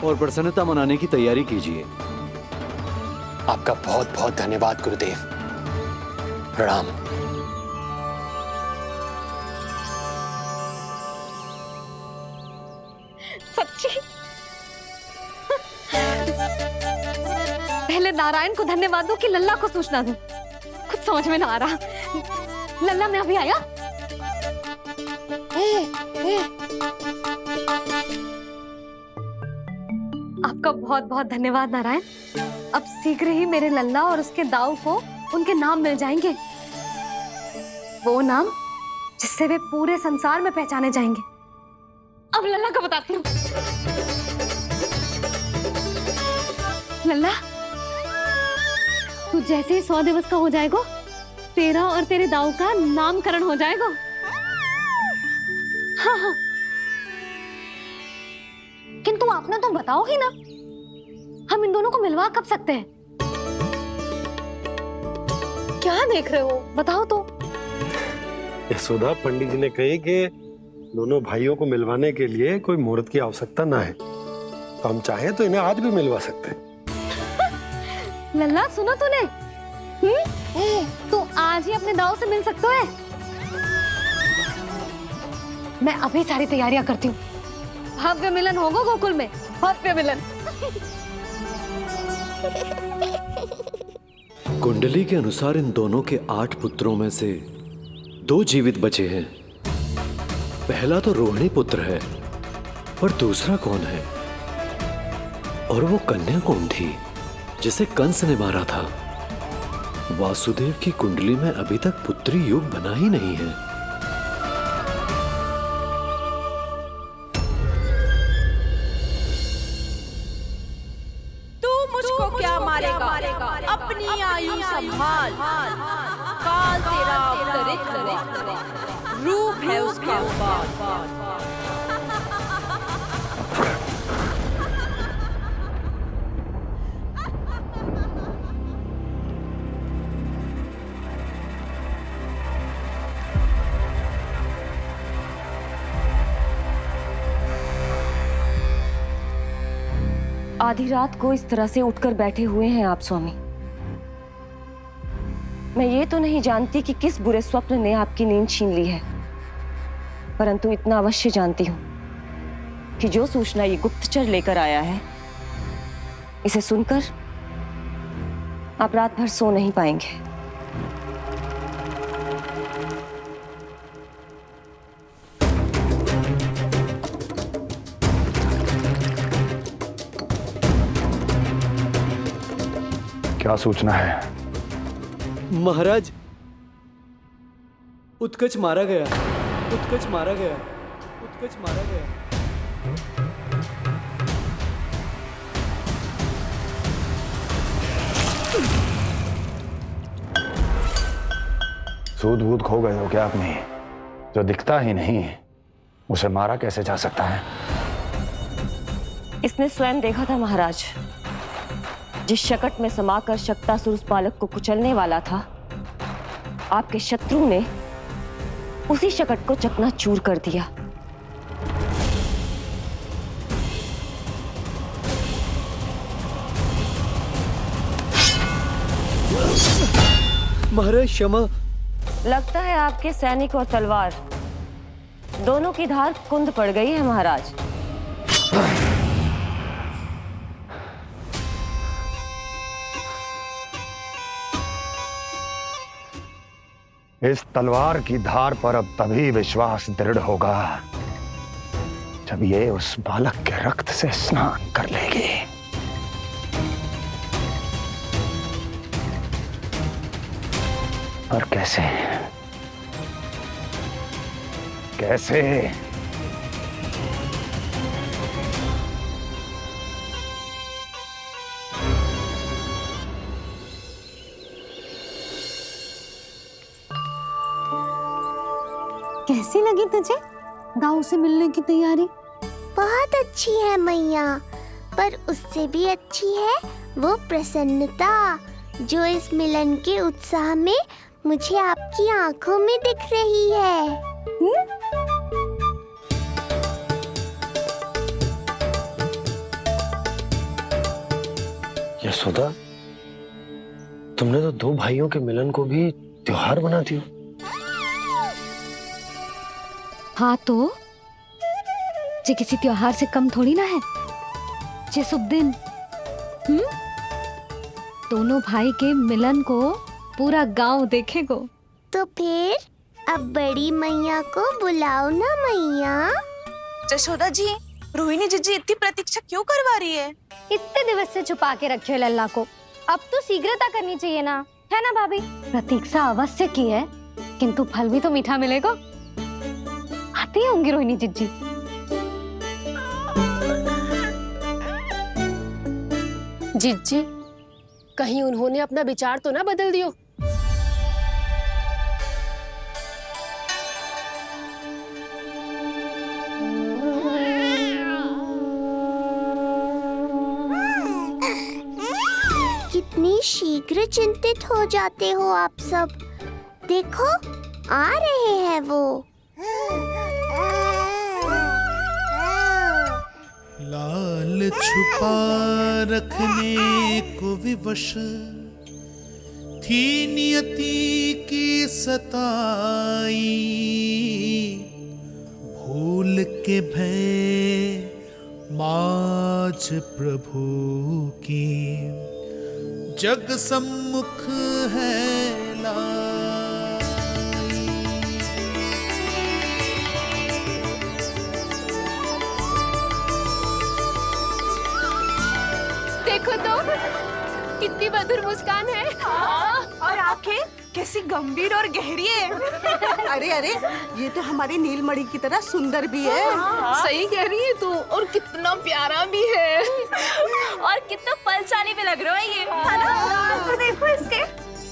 और प्रसन्नता मनाने की तैयारी कीजिए। आपका बहुत बहुत धन्यवाद गुरुदेव। प्रणाम। सच्ची? पहले नारायण को धन्यवाद दूं कि लल्ला को सूचना दूं? कुछ समझ में ना आ रहा। लल्ला मैं अभी आया। आपका बहुत बहुत धन्यवाद नारायण। अब शीघ्र ही मेरे लल्ला और उसके दाऊ को उनके नाम मिल जाएंगे, वो नाम जिससे वे पूरे संसार में पहचाने जाएंगे। अब लल्ला को बताती हूँ। लल्ला, तू जैसे ही 100 दिवस का हो जाएगा, तेरा और तेरे दाऊ का नामकरण हो जाएगा। हाँ हाँ, किंतु आपने तो बताओ ही ना, हम इन दोनों को मिलवा कब सकते हैं? क्या देख रहे हो, बताओ तो। यशोदा, पंडित जी ने कही कि दोनों भाइयों को मिलवाने के लिए कोई मुहूर्त की आवश्यकता ना है, तो हम चाहें तो इन्हें आज भी मिलवा सकते हैं। लल्ला सुनो तूने, तू आज ही अपने दाऊ से मिल सकता है। मैं अभी सारी तैयारियां करती हूँ, भव्य मिलन होगा गोकुल में, भव्य मिलन। कुंडली के अनुसार इन दोनों के 8 पुत्रों में से 2 जीवित बचे हैं। पहला तो रोहिणी पुत्र है, पर दूसरा कौन है? और वो कन्या कौन थी जिसे कंस ने मारा था? वासुदेव की कुंडली में अभी तक पुत्री योग बना ही नहीं है। तू मुझको क्या मारेगा? अपनी आयु संभाल, काल तेरा अवतरित रूप है उसका उपाल। आधी रात को इस तरह से उठकर बैठे हुए हैं आप स्वामी। मैं ये तो नहीं जानती कि किस बुरे स्वप्न ने आपकी नींद छीन ली है, परंतु इतना अवश्य जानती हूं कि जो सूचना ये गुप्तचर लेकर आया है, इसे सुनकर आप रात भर सो नहीं पाएंगे। क्या सूचना है? महाराज, उत्कच मारा गया, उत्कच मारा गया, उत्कच मारा गया। सूद बूद खो गए हो क्या अपनी? जो दिखता ही नहीं उसे मारा कैसे जा सकता है? इसने स्वयं देखा था महाराज। जिस शकट में समाकर शक्तासुर उस बालक को कुचलने वाला था, आपके शत्रु ने उसी शकट को चकनाचूर कर दिया। महाराज क्षमा। लगता है आपके सैनिक और तलवार दोनों की धार कुंद पड़ गई है महाराज। इस तलवार की धार पर अब तभी विश्वास दृढ़ होगा जब ये उस बालक के रक्त से स्नान कर लेगी। और कैसे? कैसे? कैसी लगी तुझे दाऊ से मिलने की तैयारी? बहुत अच्छी है मैया, पर उससे भी अच्छी है वो प्रसन्नता जो इस मिलन के उत्साह में मुझे आपकी आंखों में दिख रही है। यशोदा, तुमने तो 2 भाइयों के मिलन को भी त्योहार बना दिया। हाँ तो जे किसी त्योहार से कम थोड़ी ना है। जे शुभ दिन दोनों भाई के मिलन को पूरा गांव देखेगो। तो फिर अब बड़ी मैया को बुलाओ ना मैया। जशोदा जी, रोहिणी जीजी इतनी प्रतीक्षा क्यों करवा रही है? इतने दिवस से छुपा के रखे हो लल्ला को, अब तो शीघ्रता करनी चाहिए ना, है ना भाभी? प्रतीक्षा अवश्य की है, किंतु फल भी तो मीठा मिलेगा। आती होंगी रोहिणी जीजी। जीजी, कहीं उन्होंने अपना विचार तो ना बदल दियो? कितनी शीघ्र चिंतित हो जाते हो आप सब। देखो आ रहे हैं वो। लाल छुपा रखने को विवश थी नियति की सताई, भूल के भय माज प्रभु की जग सम्मुख है लाई। देखो तो कितनी मधुर मुस्कान है। और आंखें कैसी गंभीर और गहरी है। अरे अरे, ये तो हमारी नीलमणि की तरह सुंदर भी है। सही कह रही है तू, और कितना प्यारा भी है। और कितना पलचाली में लग रहा है ये, है ना? तो देखो इसके।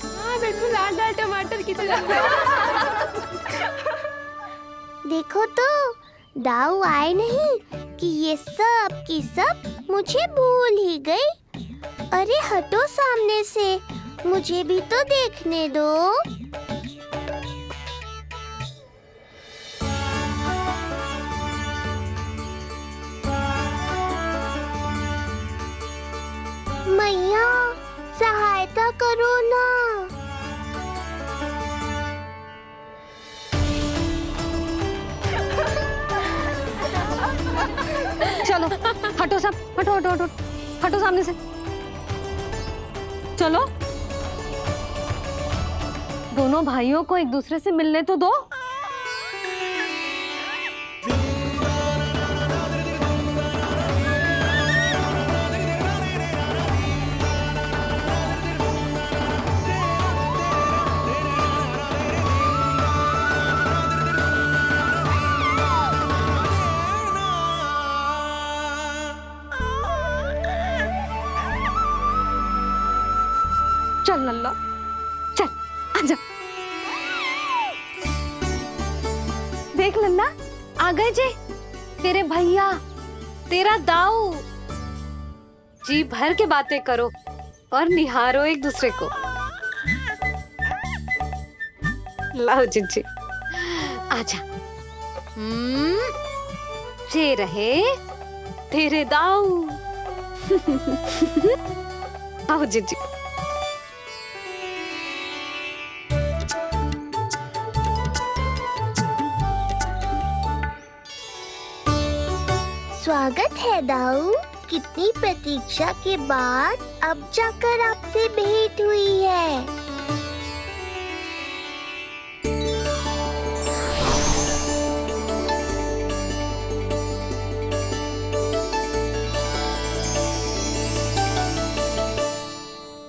हाँ बिल्कुल लाल लाल टमाटर की तरह। देखो तो दाऊ आए नहीं कि ये सब की सब मुझे भूल ही गई। अरे हटो सामने से, मुझे भी तो देखने दो। मैया सहायता करो ना। चलो हटो सब, हटो हटो हटो, हटो सामने से। चलो दोनों भाइयों को एक दूसरे से मिलने तो दो। चल लल्ला, चल आजा। देख लल्ला, आ गए जी तेरे भैया, तेरा दाऊ। जी भर के बातें करो और निहारो एक दूसरे को। लाओ जिज्जी, आजा। ये रहे तेरे दाऊ। आओ जिज्जी। स्वागत है दाऊ। कितनी प्रतीक्षा के बाद अब जाकर आपसे भेंट हुई है।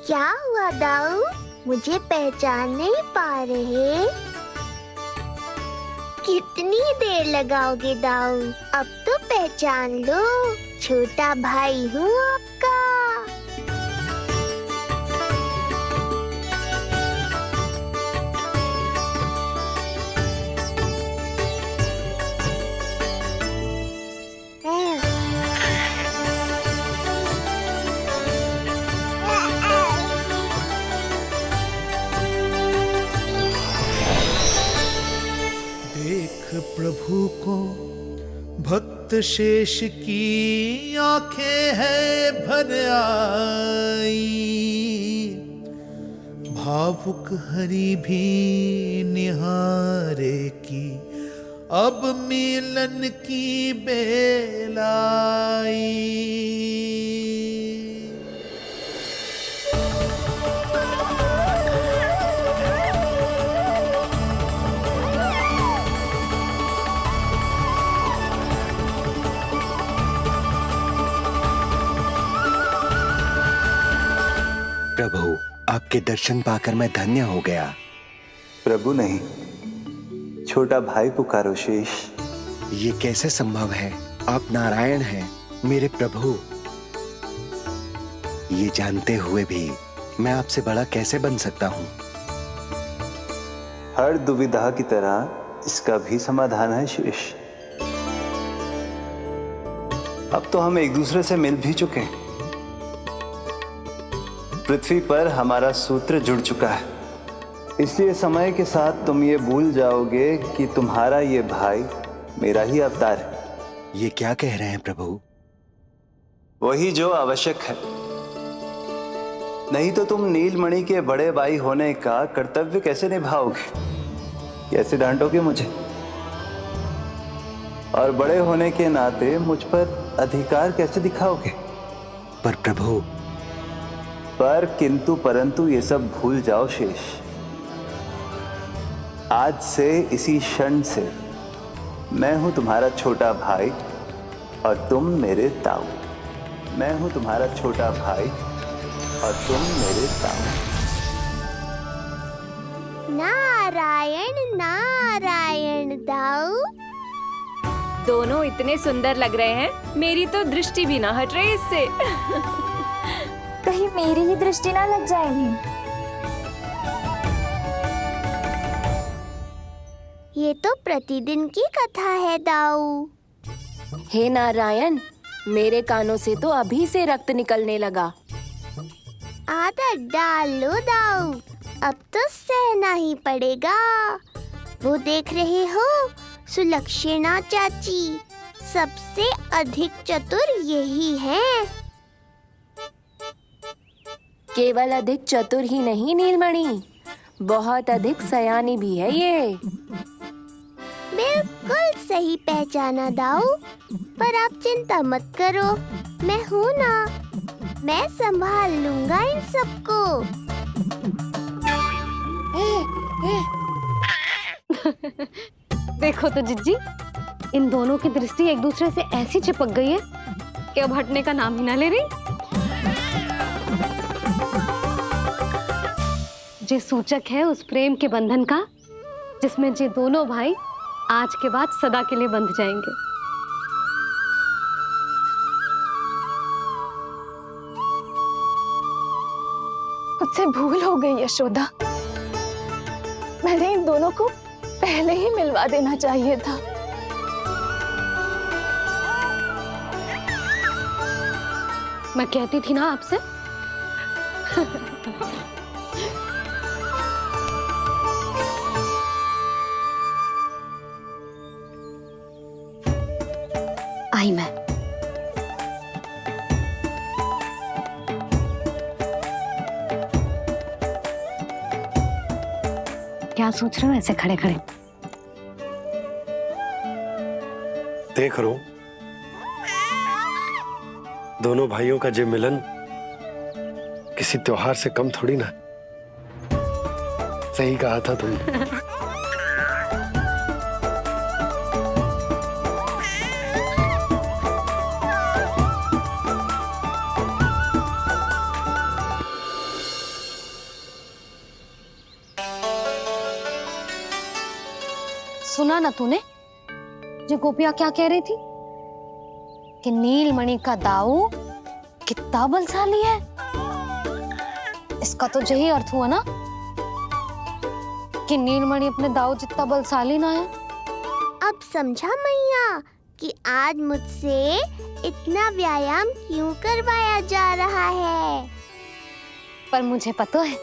क्या हुआ दाऊ, मुझे पहचान नहीं पा रहे? कितनी देर लगाओगे दाऊ? अब तो पहचान लो, छोटा भाई हूँ आपका। प्रभु को भक्त शेष की आंखें है भर आई, भावुक हरि भी निहारे की अब मिलन की बेलाई। प्रभु, आपके दर्शन पाकर मैं धन्य हो गया। प्रभु नहीं, छोटा भाई पुकारो शेष। ये कैसे संभव है? आप नारायण हैं, मेरे प्रभु। ये जानते हुए भी मैं आपसे बड़ा कैसे बन सकता हूँ? हर दुविधा की तरह इसका भी समाधान है शेष। अब तो हम एक दूसरे से मिल भी चुके हैं। पृथ्वी पर हमारा सूत्र जुड़ चुका है, इसलिए समय के साथ तुम ये भूल जाओगे कि तुम्हारा ये भाई मेरा ही अवतार है। ये क्या कह रहे हैं प्रभु? वही जो आवश्यक है, नहीं तो तुम नीलमणि के बड़े भाई होने का कर्तव्य कैसे निभाओगे? कैसे डांटोगे मुझे? और बड़े होने के नाते मुझ पर अधिकार कैसे दिखाओगे? पर प्रभु, पर किंतु परंतु ये सब भूल जाओ शेष। आज से इसी क्षण से मैं हूं तुम्हारा छोटा भाई और तुम मेरे ताऊ। मैं हूं तुम्हारा छोटा भाई और तुम मेरे ताऊ। नारायण नारायण दाऊ। दोनों इतने सुंदर लग रहे हैं, मेरी तो दृष्टि भी ना हट रही इससे। कहीं मेरी ही दृष्टि ना लग जाएगी। ये तो प्रतिदिन की कथा है दाऊ। हे नारायण, मेरे कानों से तो अभी से रक्त निकलने लगा। आदत डाल लो दाऊ, अब तो सहना ही पड़ेगा। वो देख रहे हो, सुलक्षणा चाची सबसे अधिक चतुर यही है। केवल अधिक चतुर ही नहीं नीलमणि, बहुत अधिक सयानी भी है ये। बिल्कुल सही पहचाना दाऊ, पर आप चिंता मत करो, मैं हूँ ना, मैं संभाल लूंगा इन सबको। देखो तो जिज्जी, इन दोनों की दृष्टि एक दूसरे से ऐसी चिपक गई है कि अब हटने का नाम ही ना ले रही। ये सूचक है उस प्रेम के बंधन का जिसमें ये दोनों भाई आज के बाद सदा के लिए बंध जाएंगे। मुझसे भूल हो गई यशोदा, मैंने इन दोनों को पहले ही मिलवा देना चाहिए था। मैं कहती थी ना आपसे। आई मैं। क्या सोच रहे हो ऐसे खड़े खड़े? देख रो, दोनों भाइयों का ये मिलन किसी त्योहार से कम थोड़ी ना। सही कहा था तुमने। सुना ना तूने जो गोपिया क्या कह रही थी कि नीलमणि का दाऊ कितना बलशाली है? इसका तो यही अर्थ हुआ ना कि नीलमणि अपने दाऊ जितना बलशाली ना है। अब समझा मैया कि आज मुझसे इतना व्यायाम क्यों करवाया जा रहा है। पर मुझे पता है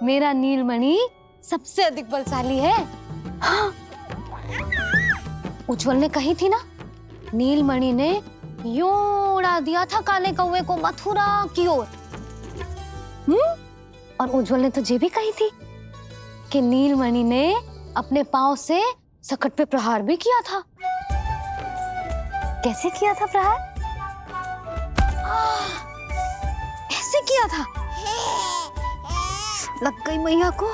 मेरा नीलमणि सबसे अधिक बलशाली है। हाँ। उज्जवल ने कही थी ना, नीलमणि ने यूं उड़ा दिया था काले कौवे को मथुरा की ओर। और उज्जवल ने तो ये भी कही थी कि नीलमणि ने अपने पांव से सकट पे प्रहार भी किया था। कैसे किया था प्रहार? ऐसे किया था। लग गई मैया को।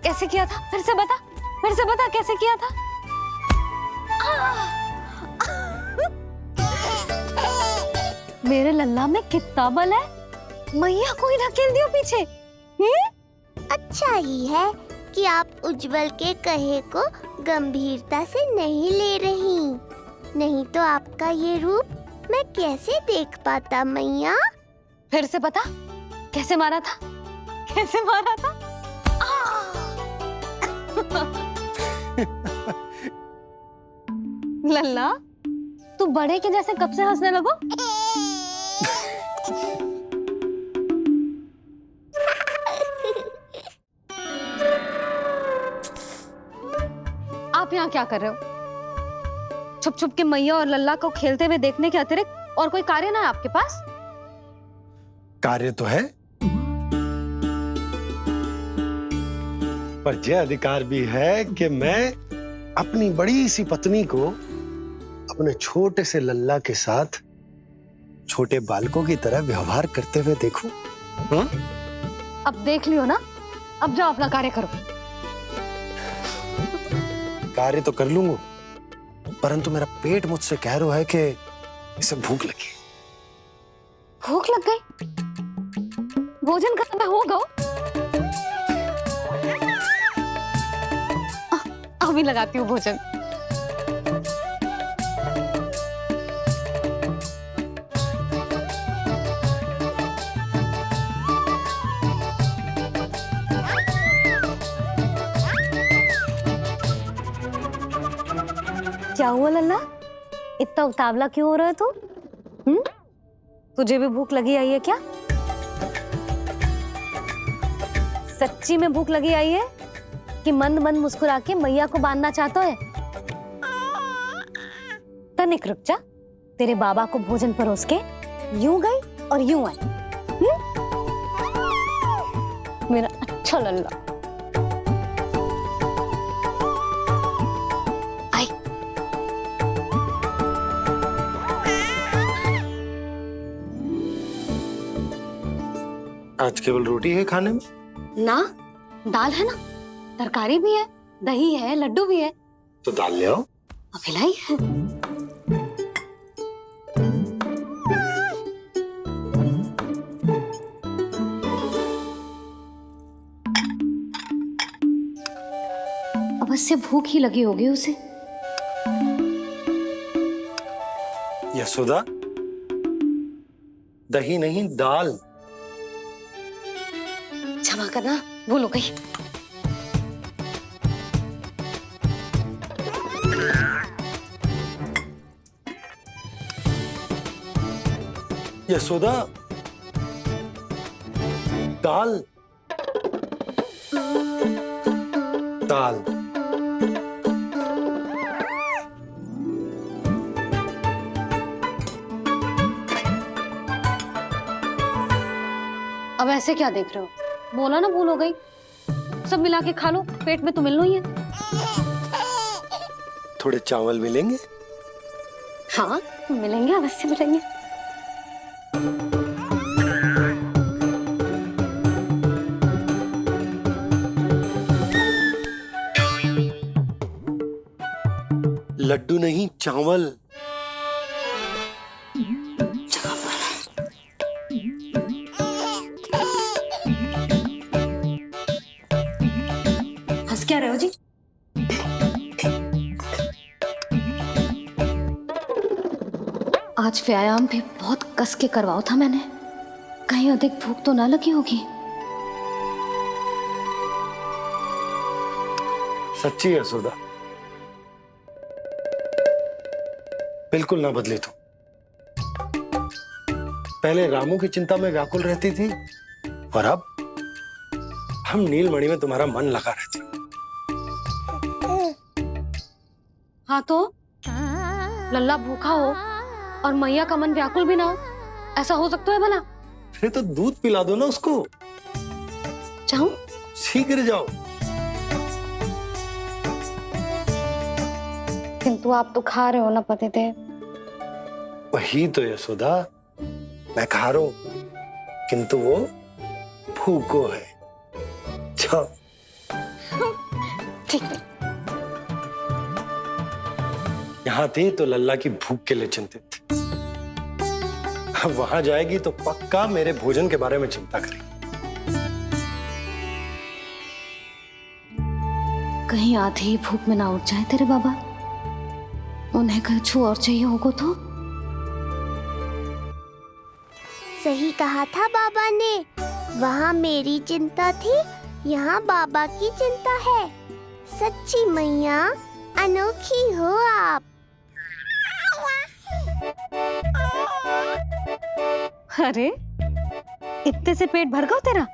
कैसे किया था? फिर से बता कैसे किया था? मेरे लल्ला में कितना बल है, मैया को ही धकेल दियो पीछे। अच्छा ही है कि आप उज्जवल के कहे को गंभीरता से नहीं ले रही, नहीं तो आपका ये रूप मैं कैसे देख पाता मैया। फिर से बता कैसे मारा था? कैसे मारा था? लल्ला, तू बड़े के जैसे कब से हंसने लगो? यहाँ क्या कर रहे हो? छुप छुप के मैया और लल्ला को खेलते हुए देखने के अतिरिक्त और कोई कार्य ना है आपके पास? कार्य तो है, पर यह अधिकार भी है कि मैं अपनी बड़ी सी पत्नी को अपने छोटे से लल्ला के साथ छोटे बालकों की तरह व्यवहार करते हुए देखूं। हाँ? अब देख लियो ना, अब जाओ अपना कार्य करो। कार्य तो कर लूंगा, परंतु मेरा पेट मुझसे कह रहा है कि इसे भूख लगी। भूख लग गई? भोजन का समय होगा। अभी लगाती हूँ भोजन। क्या हुआ लल्ला, इतना उतावला क्यों हो रहा है तू? तुझे भी भूख लगी आई है क्या? सच्ची में भूख लगी आई है कि मंद मंद मुस्कुरा के मैया को बांधना चाहता है? तनिक रुक जा, तेरे बाबा को भोजन परोस के यूं गई और यूं आई। मेरा अच्छा लल्ला। आई। आज केवल रोटी है खाने में? ना, दाल है ना, तरकारी भी है, दही है, लड्डू भी है। तो दाल ले आओ। अभी लाई है। अवश्य भूख ही लगी होगी उसे। यशोदा, दही नहीं दाल। क्षमा करना, भूल हो गई। यशोदा, दाल दाल। अब ऐसे क्या देख रहे हो? बोला ना भूल हो गई। सब मिला के खा लो, पेट में तो मिलना ही है। थोड़े चावल मिलेंगे? हाँ मिलेंगे, अवश्य मिलेंगे। लड्डू नहीं, चावल। हंस क्या रहे हो जी? आज व्यायाम भी बहुत कस के करवाओ था मैंने, कहीं अधिक भूख तो ना लगी होगी। सच्ची यशोदा, बिल्कुल ना बदले तू। पहले रामू की चिंता में व्याकुल रहती थी और अब हम नीलमणि में तुम्हारा मन लगा रहते। हाँ तो लल्ला भूखा हो और मैया का मन व्याकुल भी ना हो, ऐसा हो सकता है भला? फिर तो दूध पिला दो ना उसको। जाऊं? शीघ्र जाओ। किंतु आप तो खा रहे हो ना पतिदेव। वही तो यशोदा, मैं खा रहा हूं, किंतु वो भूखो है। जाओ। ठीक है। यहाँ थी तो लल्ला की भूख के लिए चिंतित थी, अब वहां जाएगी तो पक्का मेरे भोजन के बारे में चिंता करेगी। कहीं आधे ही भूख में ना उठ जाए तेरे बाबा, उन्हें कुछ और चाहिए होगा तो? सही कहा था बाबा ने, वहाँ मेरी चिंता थी, यहाँ बाबा की चिंता है। सच्ची मैया, अनोखी हो आप। अरे इतने से पेट भर गया तेरा?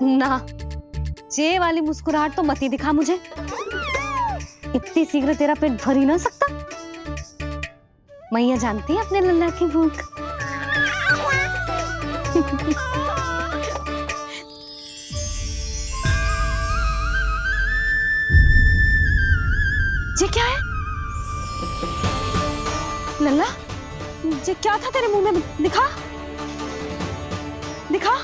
ना, ये वाली मुस्कुराहट तो मत ही दिखा मुझे। इतनी शीघ्र तेरा पेट भर ही ना सकता। मैया जानती है अपने लल्ला की भूख। ये क्या है लल्ला? ये क्या था तेरे मुंह में? दिखा दिखा।